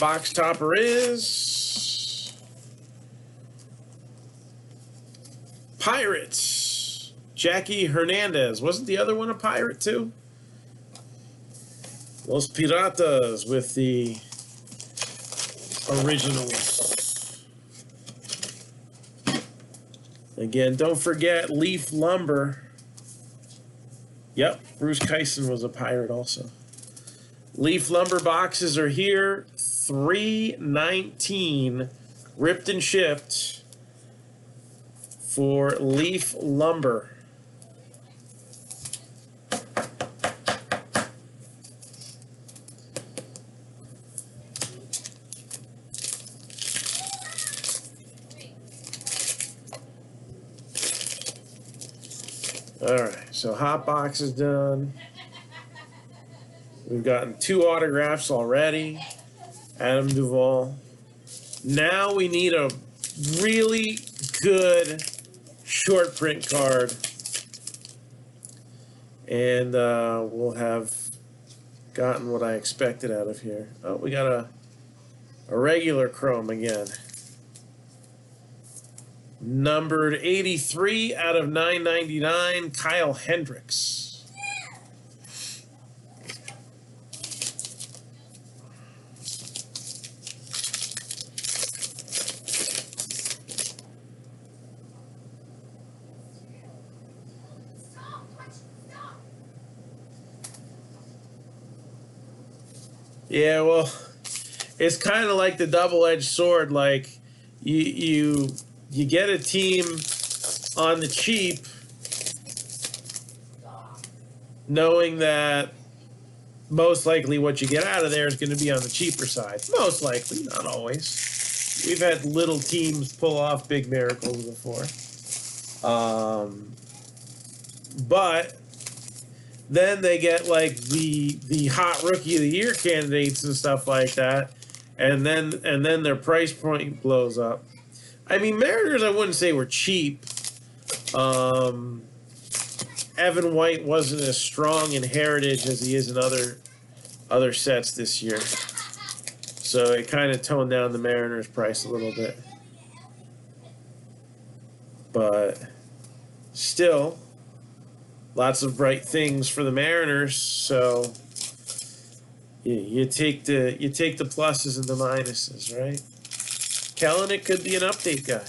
Box topper is Pirates. Jackie Hernandez. Wasn't the other one a pirate too? Los Piratas with the originals. Again, don't forget Leaf Lumber. Yep, Bruce Kyson was a pirate also. Leaf Lumber boxes are here. $3.19 ripped and shipped for Leaf Lumber. All right, so hot box is done. We've gotten 2 autographs already. Adam Duvall. Now we need a really good short print card. And we'll have gotten what I expected out of here. Oh, we got a regular chrome again. Numbered 83 out of 999, Kyle Hendricks. Yeah, well, it's kind of like the double-edged sword. Like you get a team on the cheap, knowing that most likely what you get out of there is going to be on the cheaper side. Most likely, not always. We've had little teams pull off big miracles before, but then they get like the hot rookie of the year candidates and stuff like that, and then their price point blows up. I mean, Mariners I wouldn't say were cheap. Evan White wasn't as strong in Heritage as he is in other sets this year, so it kind of toned down the Mariners price a little bit, but still. Lots of bright things for the Mariners, so you take the pluses and the minuses, right? Kellenic could be an update guy.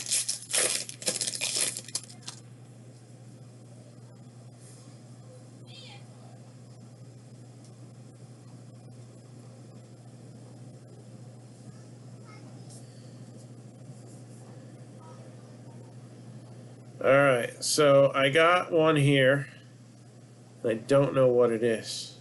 All right, so I got one here. I don't know what it is.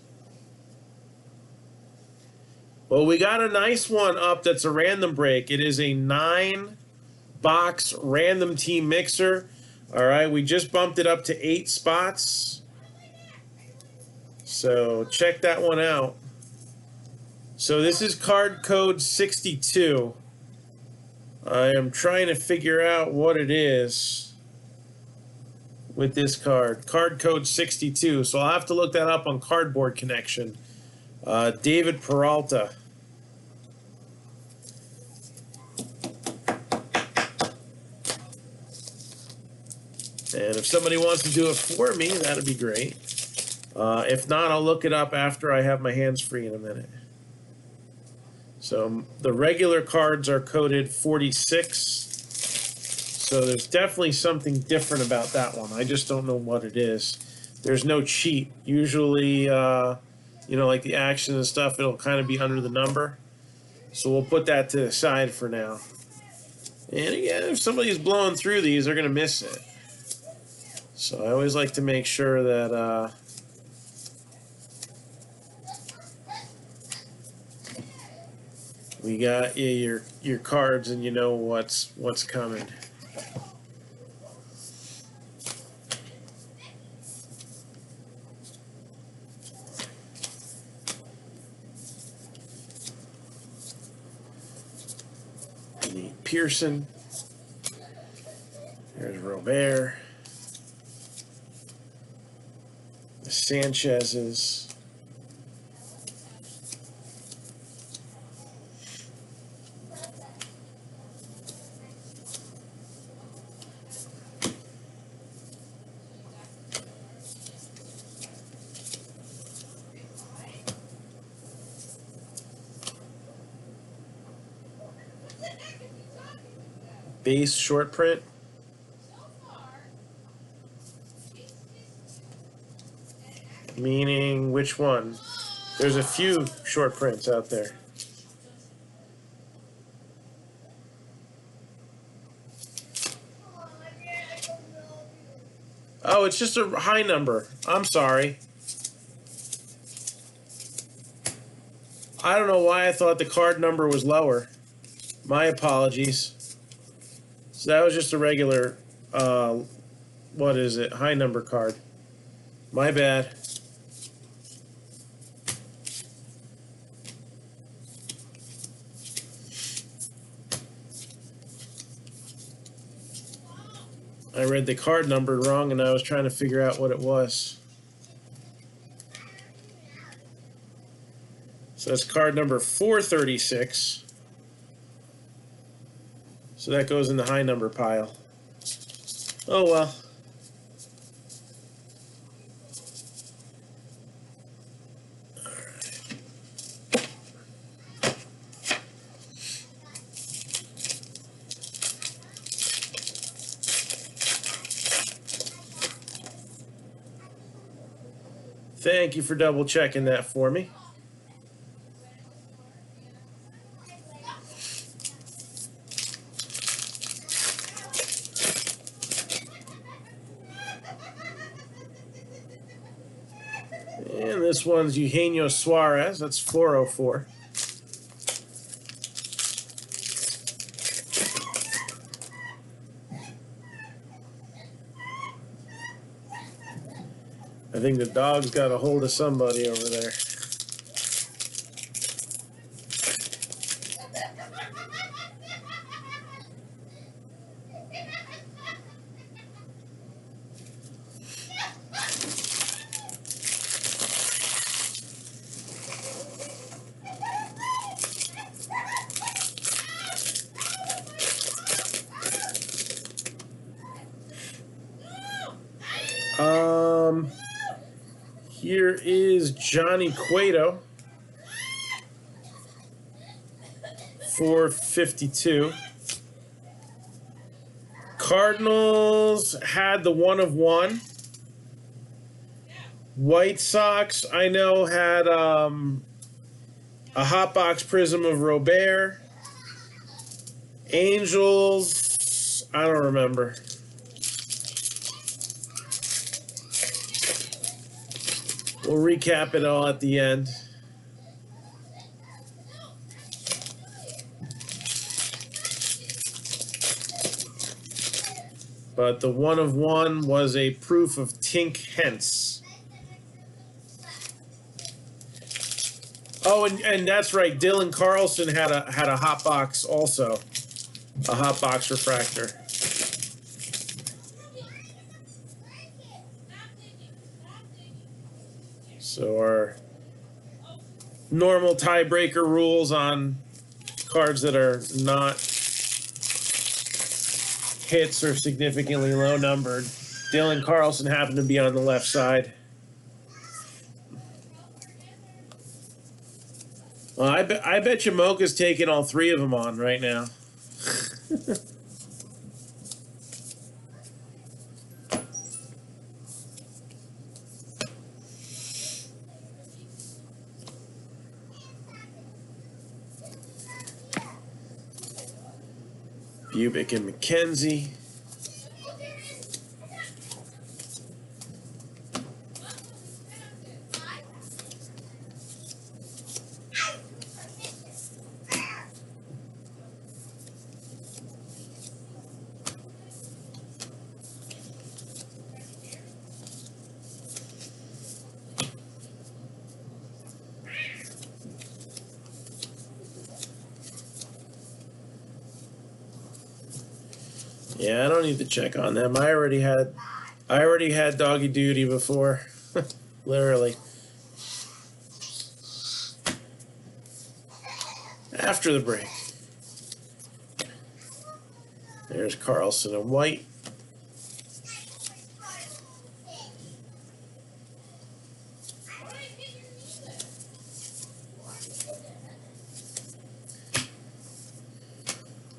Well, we got a nice one up that's a random break. It is a 9-box random team mixer. All right, we just bumped it up to 8 spots. So check that one out. So this is card code 62. I am trying to figure out what it is with this card. Card code 62. So I'll have to look that up on Cardboard Connection. David Peralta. And if somebody wants to do it for me, that'd be great. If not, I'll look it up after I have my hands free in a minute. So the regular cards are coded 46. So there's definitely something different about that one. I just don't know what it is. There's no cheat. Usually, like the action and stuff, it'll kind of be under the number. So we'll put that to the side for now. And again, if somebody's blowing through these, they're going to miss it. So I always like to make sure that we got your cards and you know what's coming. Pearson. There's Robert. The Sanchez's. Base short print. Meaning which one? There's a few short prints out there. Oh, it's just a high number. I'm sorry. I don't know why I thought the card number was lower. My apologies. So that was just a regular, what is it, high number card. My bad. I read the card number wrong and I was trying to figure out what it was. So that's card number 436. So that goes in the high number pile. Oh well. Thank you for double checking that for me. And this one's Eugenio Suarez. That's 404. I think the dog's got a hold of somebody over there. Here is Johnny Cueto, 452. Cardinals had the 1 of 1. White Sox, I know, had a hotbox prism of Robert. Angels, I don't remember. We'll recap it all at the end. But the 1 of 1 was a proof of Tink Hence. Oh, and that's right. Dylan Carlson had a hot box also. a hot box refractor. So our normal tiebreaker rules on cards that are not hits or significantly low numbered. Dylan Carlson happened to be on the left side. Well, I bet you Mocha's taking all three of them on right now. Bubick and McKenzie. Yeah, I don't need to check on them. I already had doggy duty before. Literally. After the break. There's Carlson and White.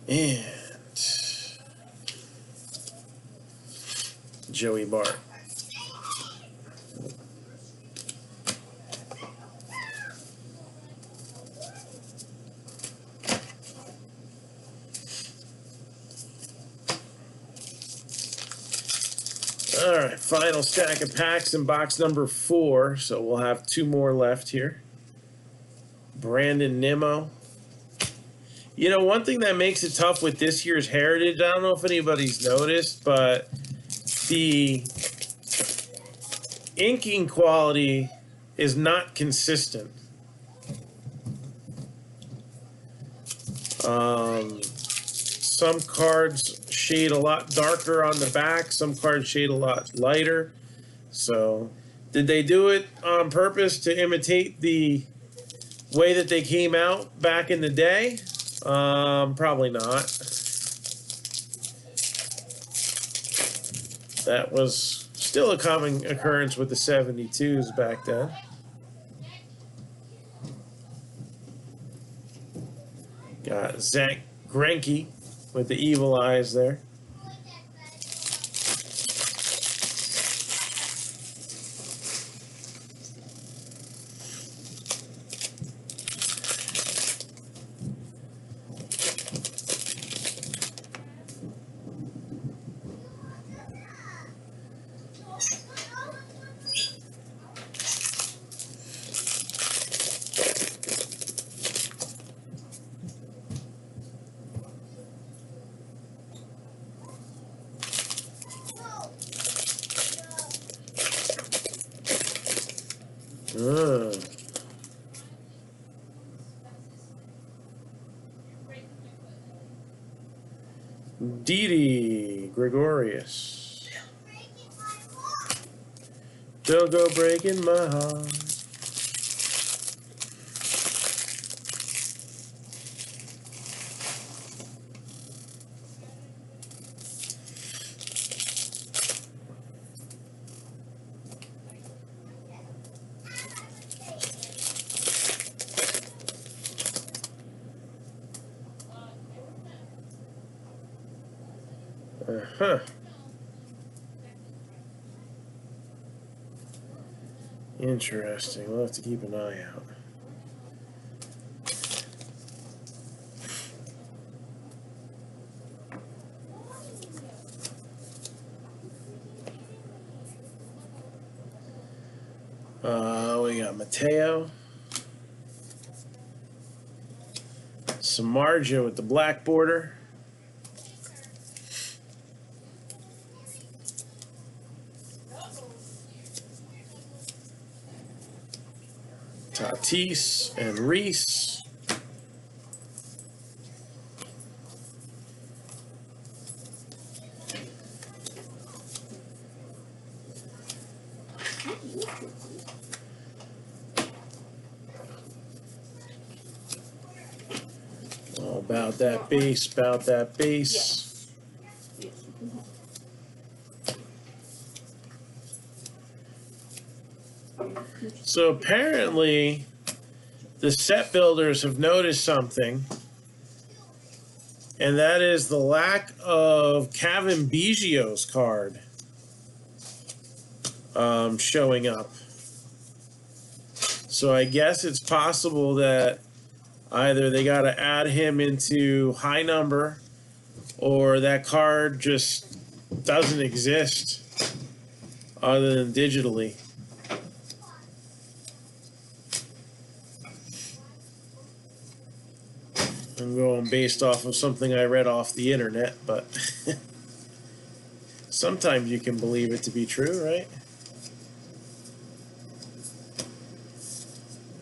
And Joey Bart. All right, final stack of packs in box number 4. So we'll have 2 more left here. Brandon Nimmo. You know, one thing that makes it tough with this year's Heritage, I don't know if anybody's noticed, but the inking quality is not consistent. Some cards shade a lot darker on the back, some cards shade a lot lighter. So, did they do it on purpose to imitate the way that they came out back in the day? Probably not. That was still a common occurrence with the 72s back then. Got Zach Greinke with the evil eyes there. Didi Gregorius. Don't go breaking my heart. Uh-huh. Interesting. We'll have to keep an eye out. We got Mateo Samarja with the black border. Tatis and Reese. All about that base, about that base. Yes. Yes. So apparently, the set builders have noticed something, and that is the lack of Kevin Biggio's card showing up. So I guess it's possible that either they got to add him into high number, or that card just doesn't exist other than digitally. I'm going based off of something I read off the internet, but sometimes you can believe it to be true, right?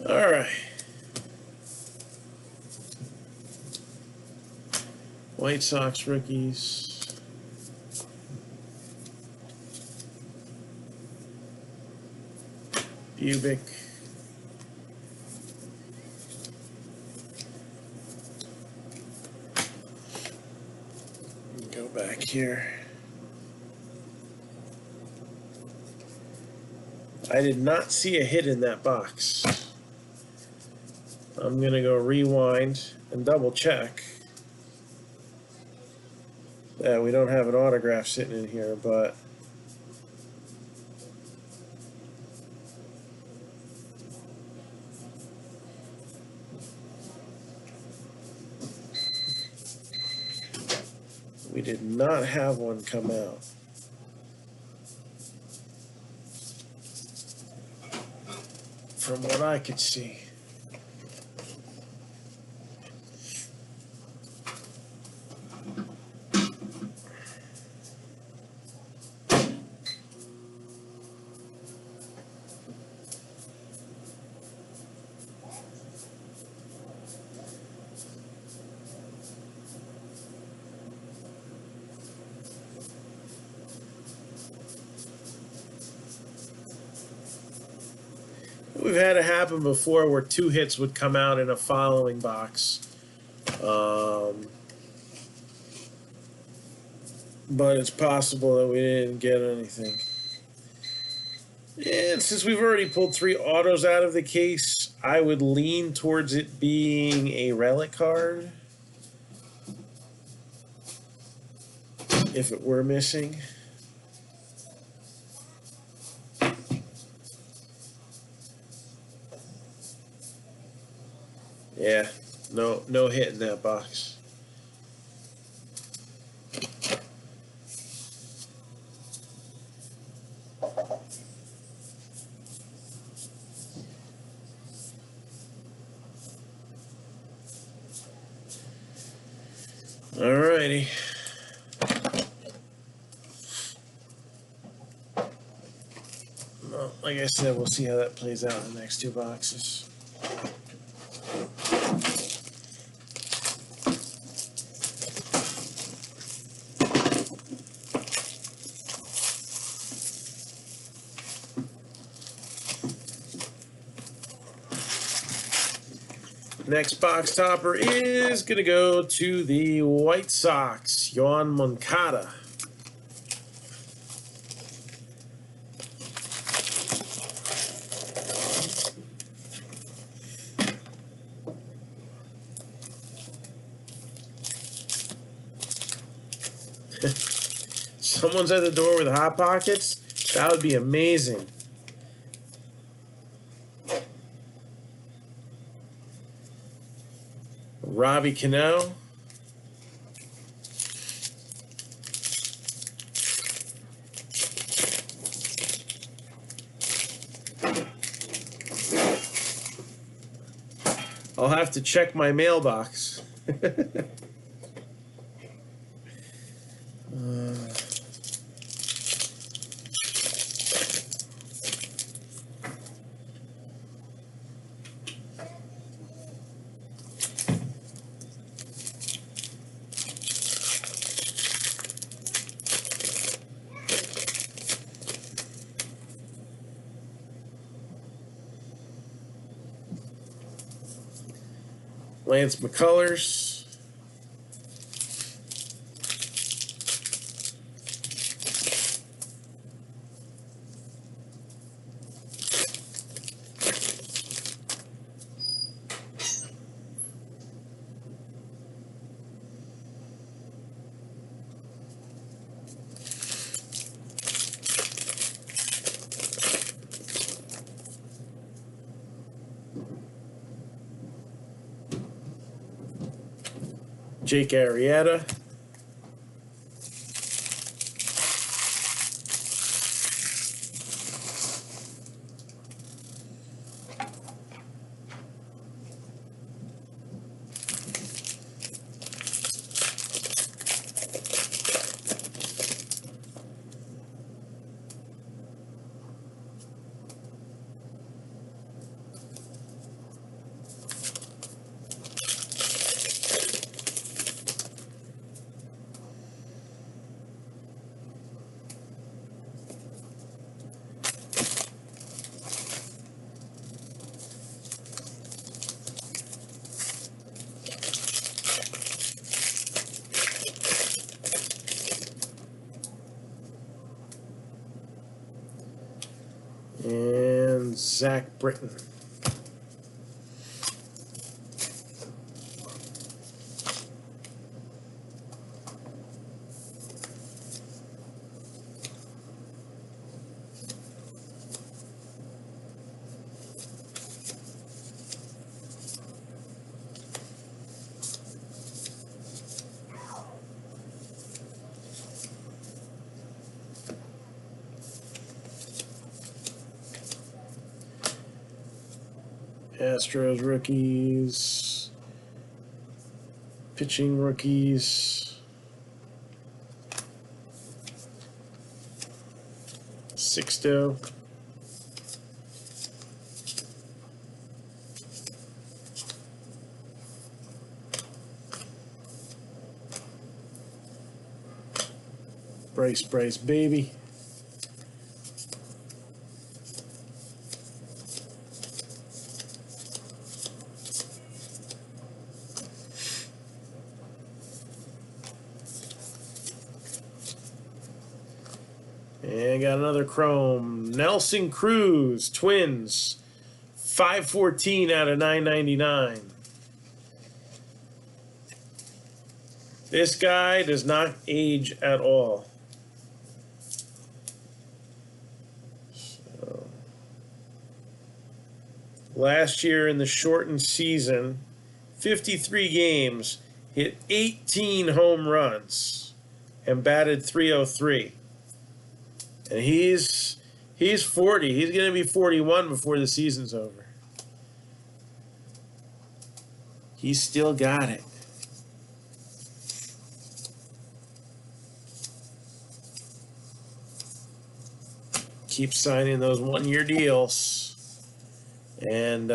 All right. White Sox rookies. Bubic. Go back here. I did not see a hit in that box. I'm going to go rewind and double check that we don't have an autograph sitting in here, but we did not have one come out. From what I could see. We've had it happen before where two hits would come out in a following box. But it's possible that we didn't get anything. And since we've already pulled 3 autos out of the case, I would lean towards it being a relic card if it were missing. Yeah, no hit in that box. Alrighty. Well, like I said, we'll see how that plays out in the next 2 boxes. Next box topper is going to go to the White Sox, Yoan Moncada. Someone's at the door with Hot Pockets? That would be amazing. Robbie Cano. I'll have to check my mailbox. Lance McCullers. Jake Arrieta. And Zach Britton. Astros rookies, pitching rookies, Sixto, Bryce baby. And got another chrome. Nelson Cruz, Twins. 514 out of 999. This guy does not age at all. So, last year in the shortened season, 53 games, hit 18 home runs and batted .303. And he's 40. He's going to be 41 before the season's over. He's still got it. Keep signing those one-year deals. And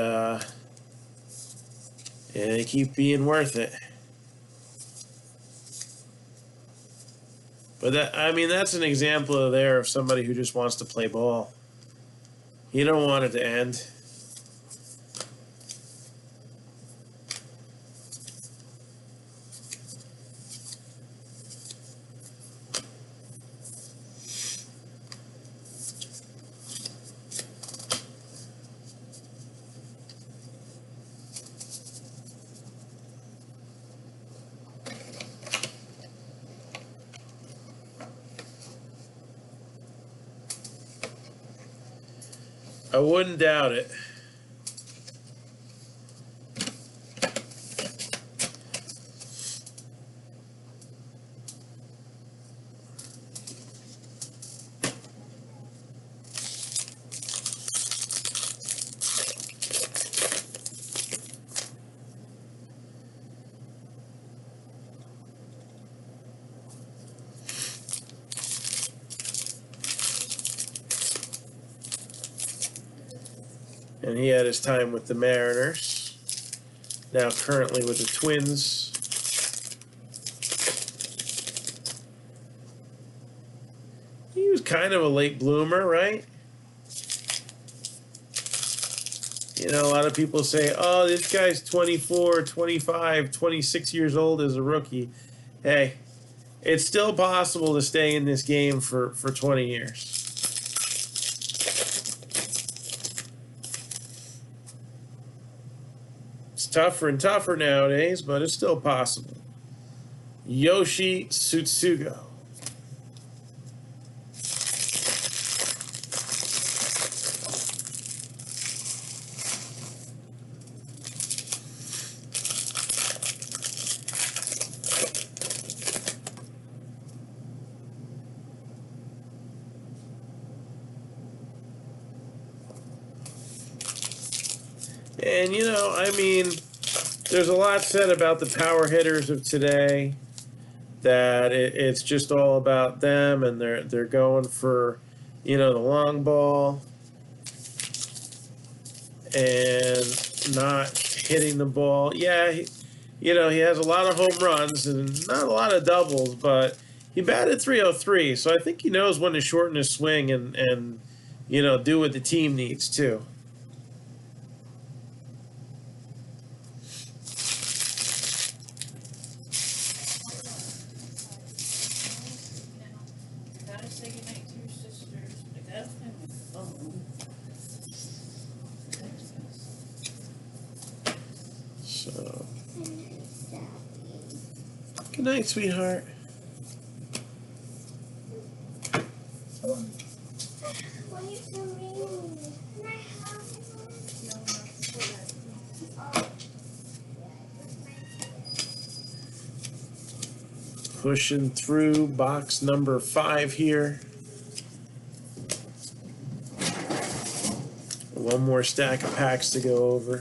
they keep being worth it. But that's an example of somebody who just wants to play ball. You don't want it to end. I wouldn't doubt it. And he had his time with the Mariners. Now currently with the Twins. He was kind of a late bloomer, right? You know, a lot of people say, oh, this guy's 24, 25, 26 years old as a rookie. Hey, it's still possible to stay in this game for 20 years. It's tougher and tougher nowadays, but it's still possible. Yoshi Tsutsugo. And, you know, I mean, there's a lot said about the power hitters of today, that it's just all about them, and they're going for, you know, the long ball and not hitting the ball. Yeah, you know, he has a lot of home runs and not a lot of doubles, but he batted .303, so I think he knows when to shorten his swing and you know, do what the team needs too. So, good night, sweetheart. Pushing through box number 5 here. One more stack of packs to go over.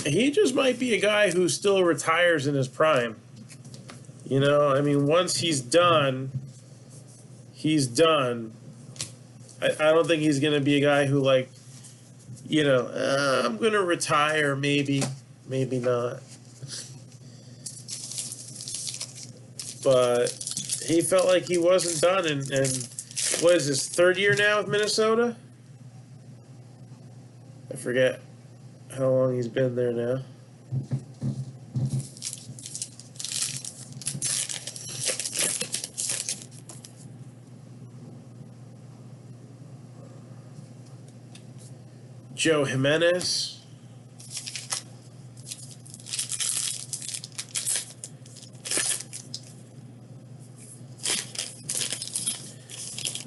He just might be a guy who still retires in his prime. You know, I mean, once he's done, he's done. I don't think he's going to be a guy who, like, you know, I'm going to retire, maybe not. But he felt like he wasn't done, and what is his 3rd year now with Minnesota? I forget how long he's been there now. Joe Jimenez.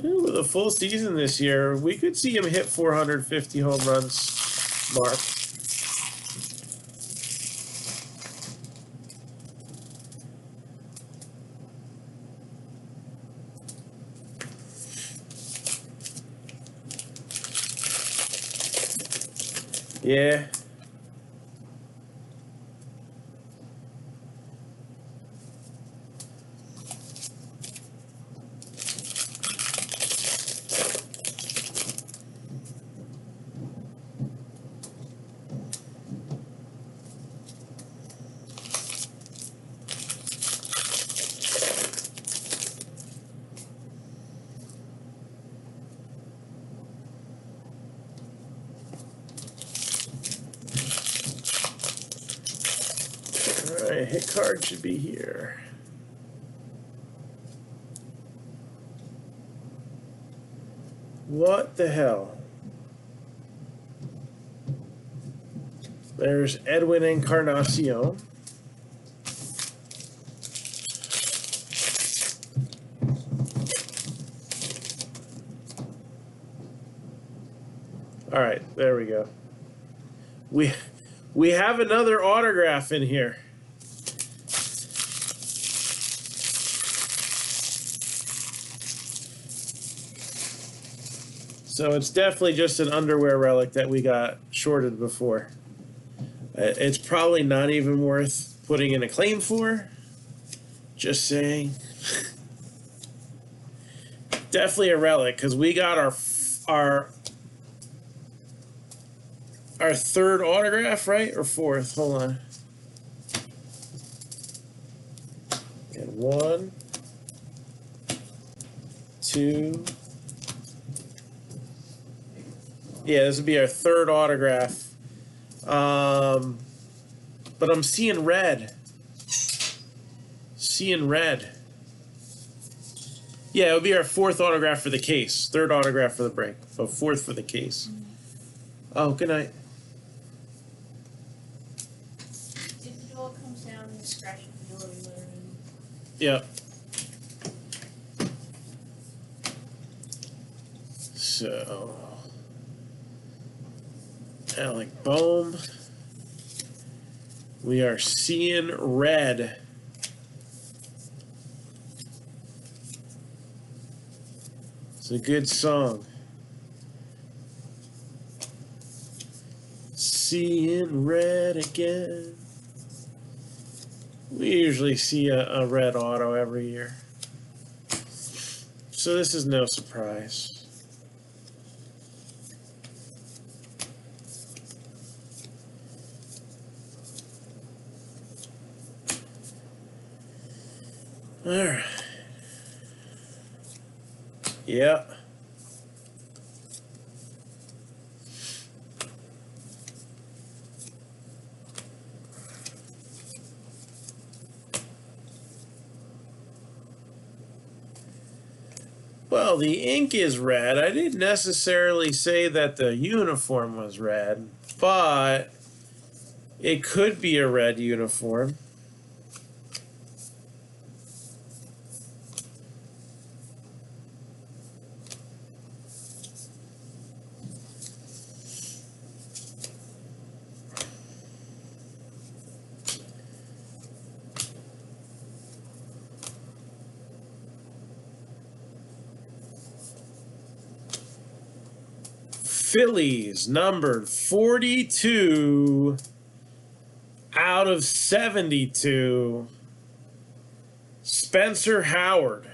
With a full season this year, we could see him hit 450 home runs mark. Yeah. Alright, hit card should be here. What the hell? There's Edwin Encarnacion. All right, there we go. We have another autograph in here. So it's definitely just an underwear relic that we got shorted before. It's probably not even worth putting in a claim for. Just saying. Definitely a relic, because we got our third autograph, right? Or fourth? Hold on. And 1, 2. Yeah, this would be our third autograph. But I'm seeing red. Seeing red. Yeah, it would be our fourth autograph for the case. Third autograph for the break, but fourth for the case. Oh, good night. If it all comes down and scratching the door, we learn. Yep. So, Alec Bohm. We are seeing red. It's a good song. Seeing red again. We usually see a red auto every year. So this is no surprise. All right. Yeah. Well, the ink is red. I didn't necessarily say that the uniform was red, but it could be a red uniform. Phillies numbered 42 out of 72. Spencer Howard.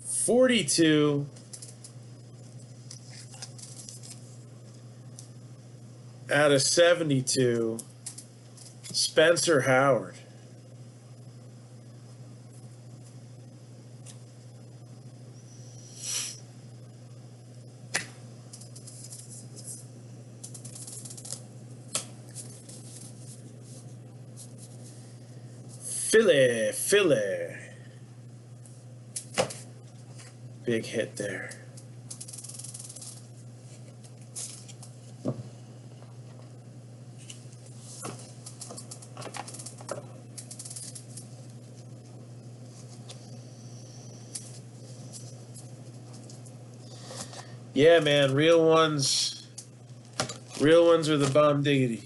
42 out of 72. Spencer Howard. Philly. Big hit there. Yeah, man, real ones are the bomb diggity.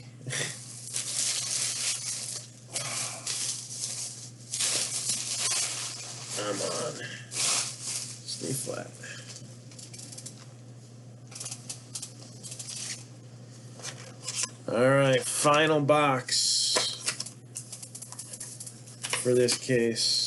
Come on. Stay flat. All right, final box for this case.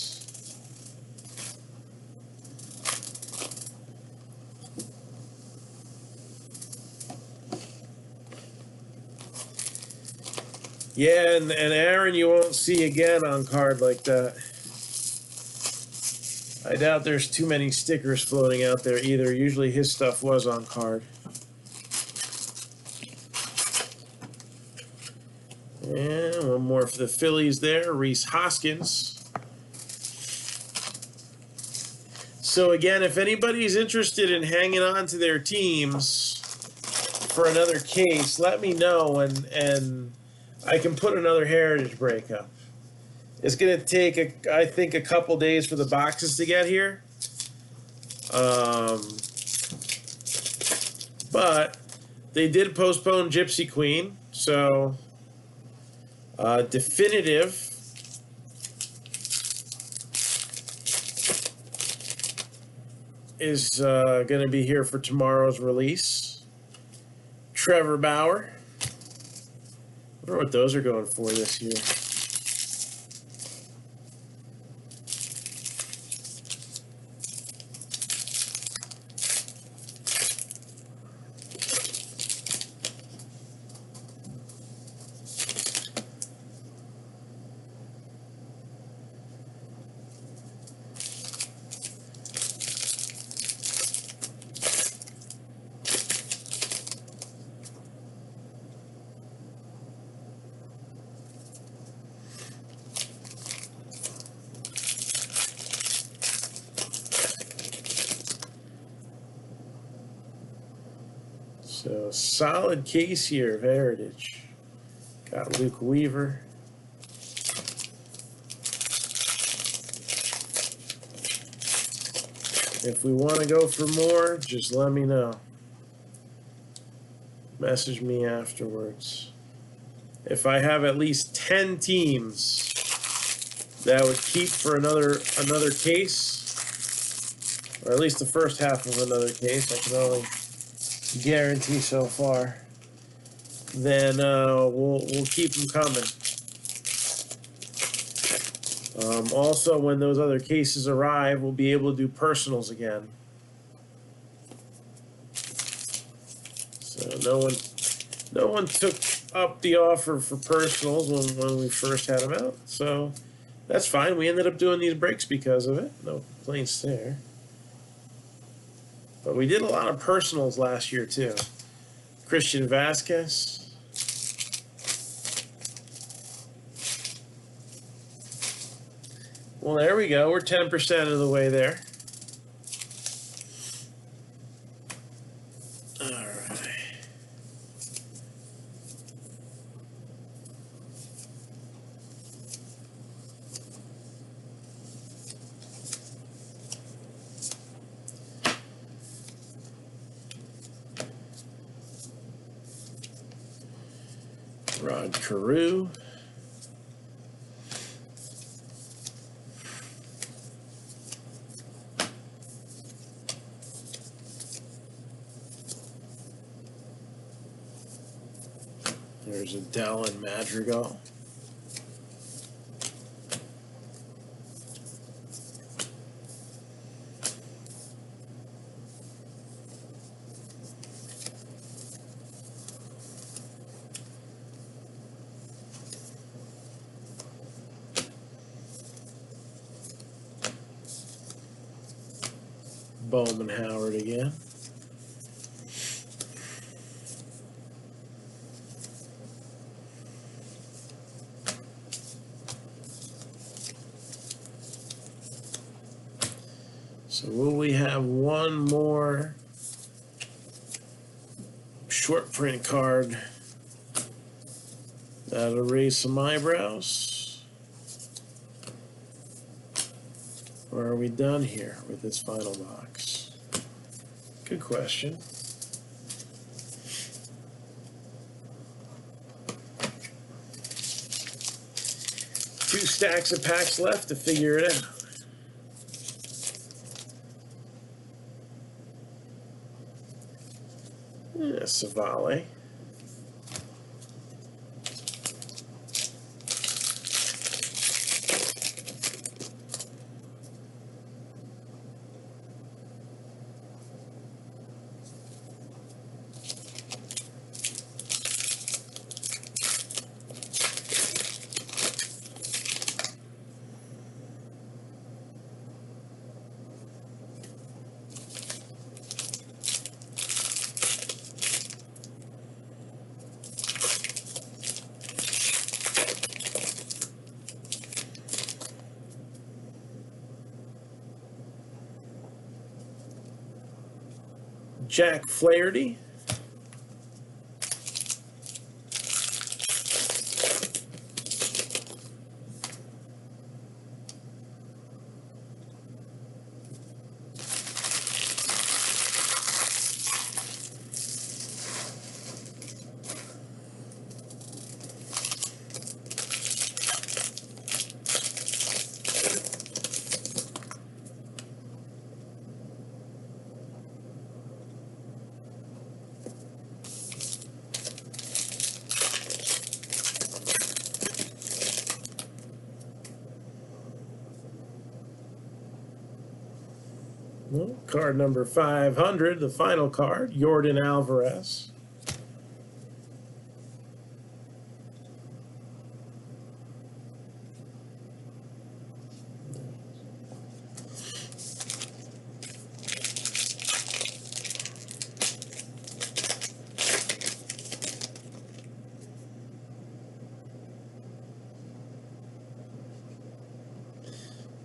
Yeah, and Aaron, you won't see again on card like that. I doubt there's too many stickers floating out there either. Usually his stuff was on card. And one more for the Phillies there, Rhys Hoskins. So again, if anybody's interested in hanging on to their teams for another case, let me know and I can put another Heritage break up. It's going to take, I think, a couple days for the boxes to get here. But they did postpone Gypsy Queen, so definitive. is going to be here for tomorrow's release. Trevor Bauer. I wonder what those are going for this year. So, solid case here of Heritage. Got Luke Weaver. If we want to go for more, just let me know. Message me afterwards. If I have at least 10 teams that would keep for another case, or at least the first half of another case, I can only guarantee so far, then we'll keep them coming. Also, when those other cases arrive, we'll be able to do personals again. So no one took up the offer for personals when we first had them out. So that's fine. We ended up doing these breaks because of it. No complaints there. But we did a lot of personals last year, too. Christian Vasquez. Well, there we go. We're 10% of the way there. All right. Rod Carew. There's Adele and Madrigal. Bowman Howard again. So will we have one more short print card that'll raise some eyebrows? Or are we done here with this final box? Good question. Two stacks of packs left to figure it out. Yeah, Savale. Jack Flaherty. Well, card number 500, the final card, Yordan Alvarez.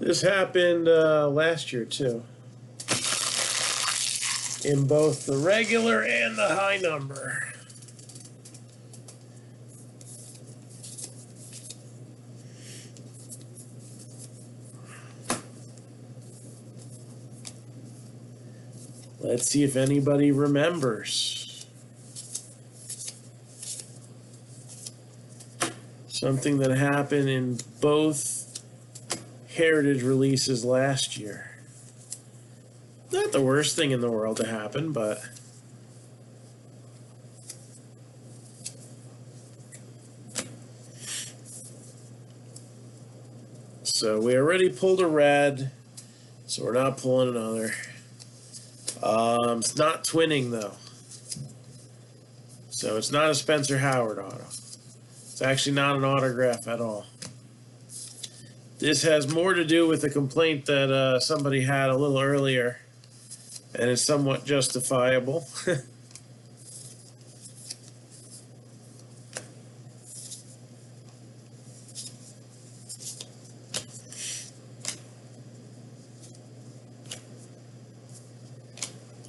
This happened last year, too. In both the regular and the high number. Let's see if anybody remembers. Something that happened in both Heritage releases last year. Not the worst thing in the world to happen, but so we already pulled a red, so we're not pulling another. It's not twinning though, so it's not a Spencer Howard auto. It's actually not an autograph at all. This has more to do with a complaint that somebody had a little earlier, and it's somewhat justifiable.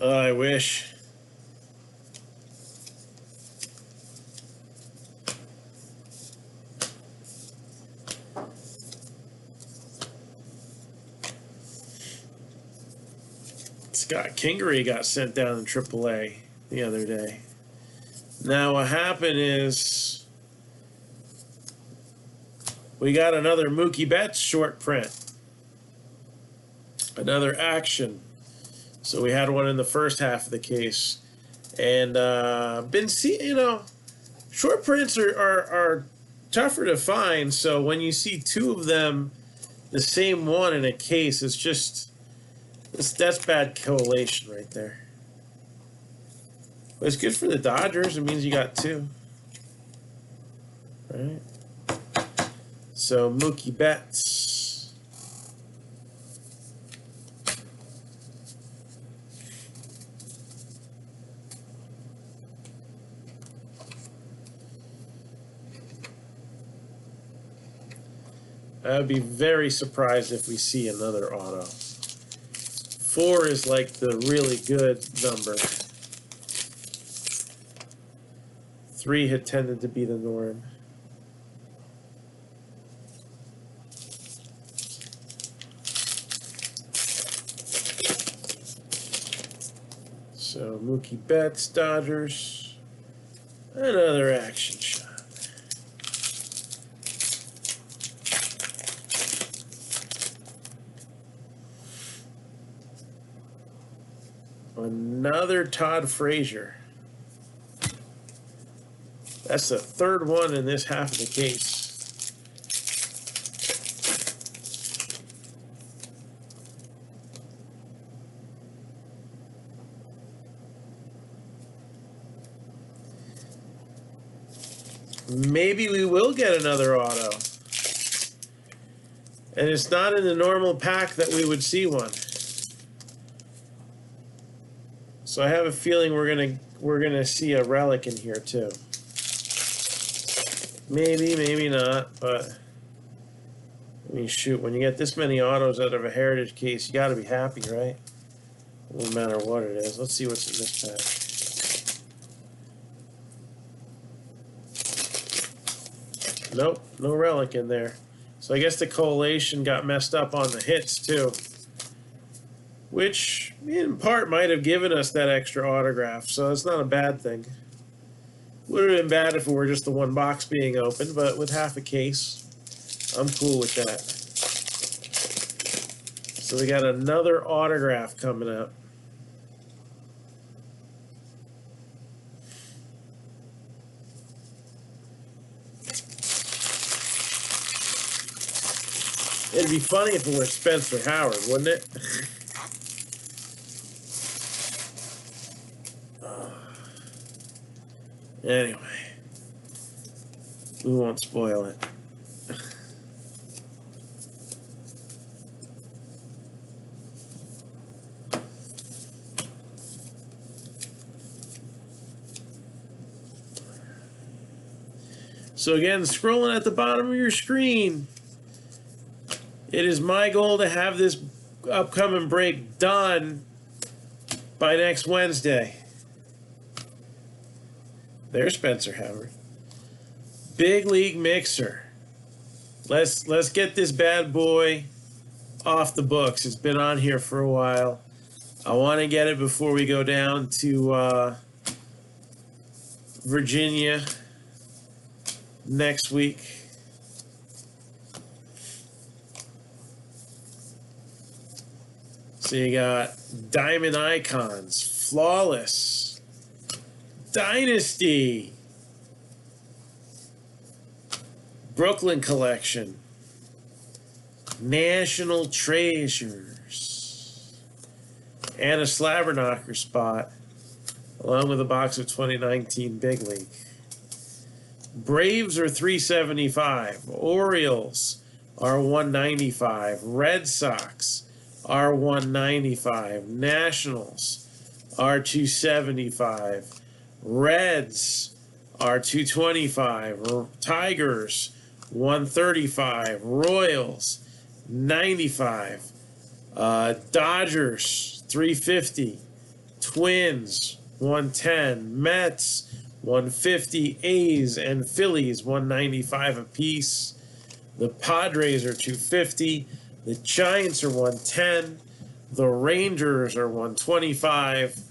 I wish. Scott Kingery got sent down to AAA the other day. Now what happened is we got another Mookie Betts short print. Another action. So we had one in the first half of the case. And been seeing, you know, short prints are tougher to find. So when you see two of them, the same one in a case, it's just... That's bad collation right there. But it's good for the Dodgers. It means you got two. Right? So, Mookie Betts. I would be very surprised if we see another auto. 4 is like the really good number. 3 had tended to be the norm. So Mookie Betts, Dodgers, another action shot. Another Todd Frazier. That's the third one in this half of the case. Maybe we will get another auto. And it's not in the normal pack that we would see one. So I have a feeling we're gonna see a relic in here too. Maybe, maybe not, but I mean, shoot, when you get this many autos out of a Heritage case, you got to be happy, right? No matter what it is. Let's see what's in this pack. Nope, no relic in there. So I guess the collation got messed up on the hits too, which in part might have given us that extra autograph, so it's not a bad thing. Would have been bad if it were just the one box being open, but with half a case, I'm cool with that. So we got another autograph coming up. It'd be funny if it were Spencer Howard, wouldn't it? Anyway, we won't spoil it. So again, scrolling at the bottom of your screen, it is my goal to have this upcoming break done by next Wednesday. There's Spencer Howard. Big League Mixer. Let's get this bad boy off the books. It's been on here for a while. I want to get it before we go down to Virginia next week. So you got Diamond Icons, Flawless, Dynasty, Brooklyn Collection, National Treasures, and a Slabberknocker spot, along with a box of 2019 Big League. Braves are $375. Orioles are $195. Red Sox are $195. Nationals are $275. Reds are $225. Tigers $135. Royals $95. Dodgers $350. Twins $110. Mets $150. A's and Phillies $195 apiece. The Padres are $250. The Giants are $110. The Rangers are $125.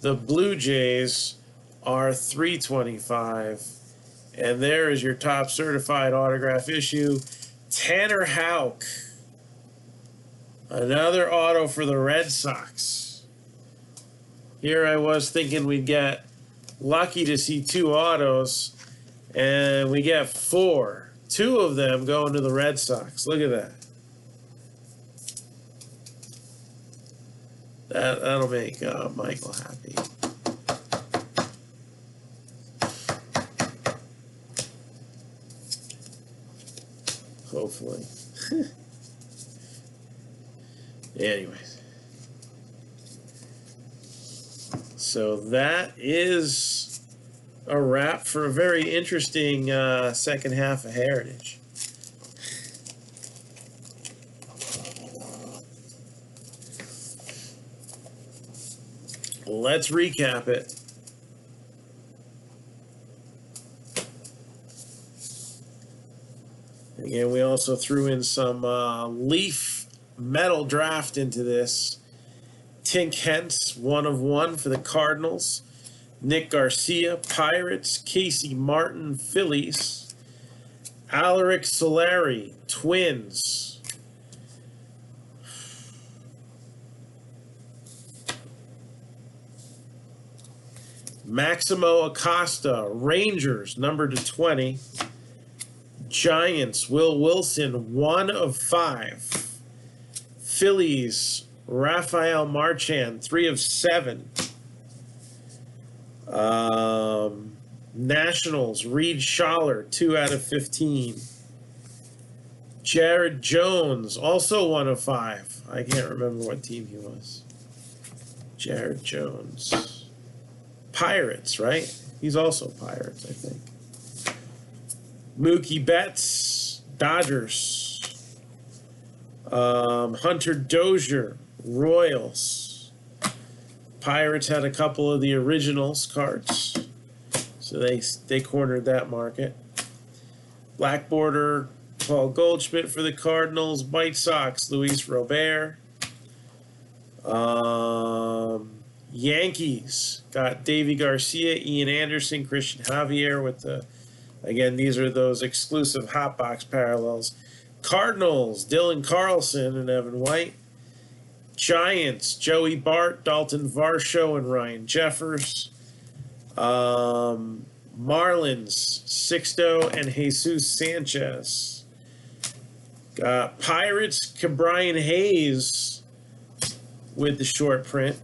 The Blue Jays are $325. And there is your top certified autograph issue, Tanner Houck. Another auto for the Red Sox. Here I was thinking we'd get lucky to see 2 autos, and we get 4. 2 of them going to the Red Sox. Look at that. That'll make Michael happy. Hopefully. Anyways. So that is a wrap for a very interesting second half of Heritage. Let's recap it. Again, we also threw in some Leaf Metal Draft into this. Tink Hence, 1 of 1 for the Cardinals. Nick Garcia, Pirates. Casey Martin, Phillies. Alaric Solari, Twins. Maximo Acosta, Rangers, numbered to 20. Giants, Will Wilson, 1 of 5. Phillies, Rafael Marchand, 3 of 7. Nationals, Reed Schaller, 2 out of 15. Jared Jones, also 1 of 5. I can't remember what team he was. Jared Jones. Pirates, right? He's also Pirates, I think. Mookie Betts, Dodgers. Hunter Dozier, Royals. Pirates had a couple of the originals cards, so they cornered that market. Black border, Paul Goldschmidt for the Cardinals. White Sox, Luis Robert. Yankees got Davy Garcia, Ian Anderson, Christian Javier with the, again, these are those exclusive hotbox parallels. Cardinals, Dylan Carlson and Evan White. Giants, Joey Bart, Dalton Varsho, and Ryan Jeffers. Marlins, Sixto and Jesus Sanchez. Got Pirates, Cabrian Hayes with the short print.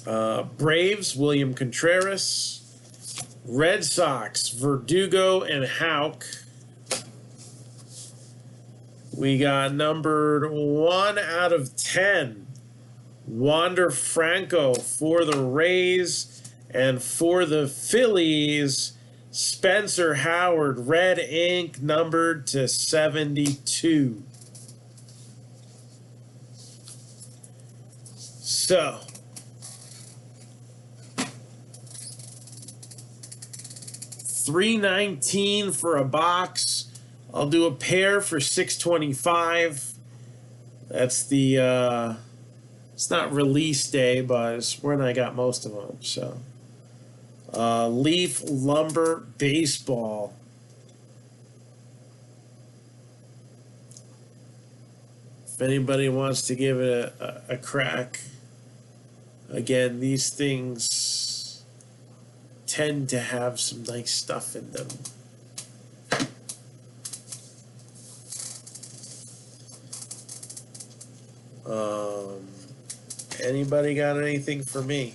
Braves, William Contreras. Red Sox, Verdugo and Houck. We got numbered 1 out of 10. Wander Franco for the Rays. And for the Phillies, Spencer Howard, red ink, numbered to 72. So, $3.19 for a box. I'll do a pair for $6.25. That's the it's not release day, but it's when I got most of them. So, Leaf Lumber Baseball. If anybody wants to give it a crack, again, these things tend to have some nice stuff in them. Anybody got anything for me?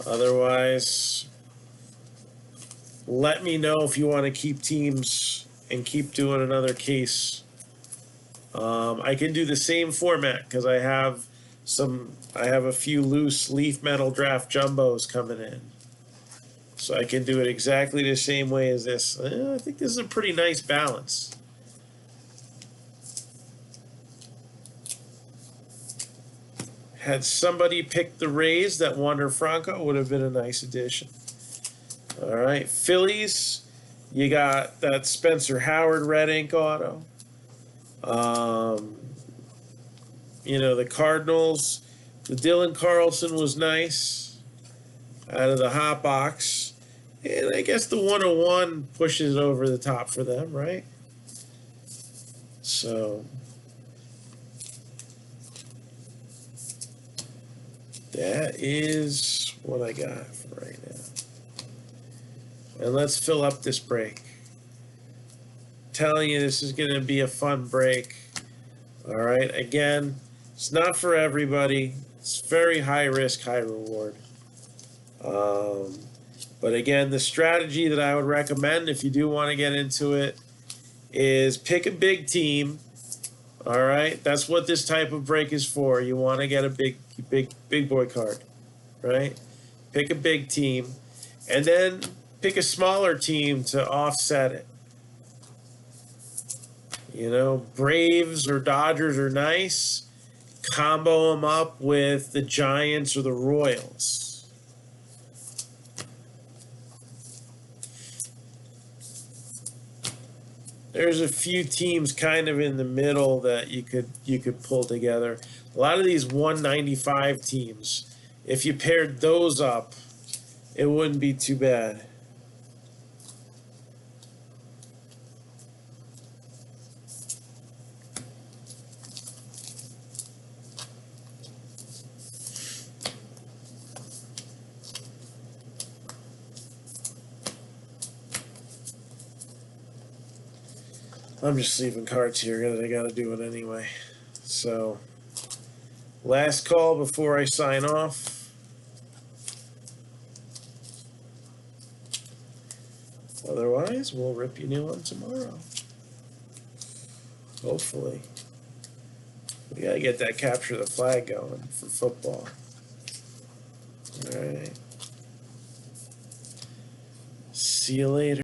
Otherwise, let me know if you want to keep teams and keep doing another case. I can do the same format because I have a few loose leaf metal draft jumbos coming in. So I can do it exactly the same way as this. I think this is a pretty nice balance. Had somebody picked the Rays, that Wander Franco would have been a nice addition. All right, Phillies, you got that Spencer Howard red ink auto. The Cardinals, the Dylan Carlson was nice out of the hot box. And I guess the 101 pushes it over the top for them, right? So that is what I got for right now. And let's fill up this break. Telling you this is going to be a fun break. All right, again, it's not for everybody. It's very high risk, high reward. But again, the strategy that I would recommend if you do want to get into it is pick a big team. All right, that's what this type of break is for. You want to get a big boy card, right? Pick a big team, and then pick a smaller team to offset it. Braves or Dodgers are nice. Combo them up with the Giants or the Royals. There's a few teams kind of in the middle that you could pull together. A lot of these 195 teams, if you paired those up, it wouldn't be too bad. I'm just leaving cards here because I got to do it anyway. So, last call before I sign off. Otherwise, we'll rip you new one tomorrow. Hopefully. We got to get that capture the flag going for football. All right. See you later.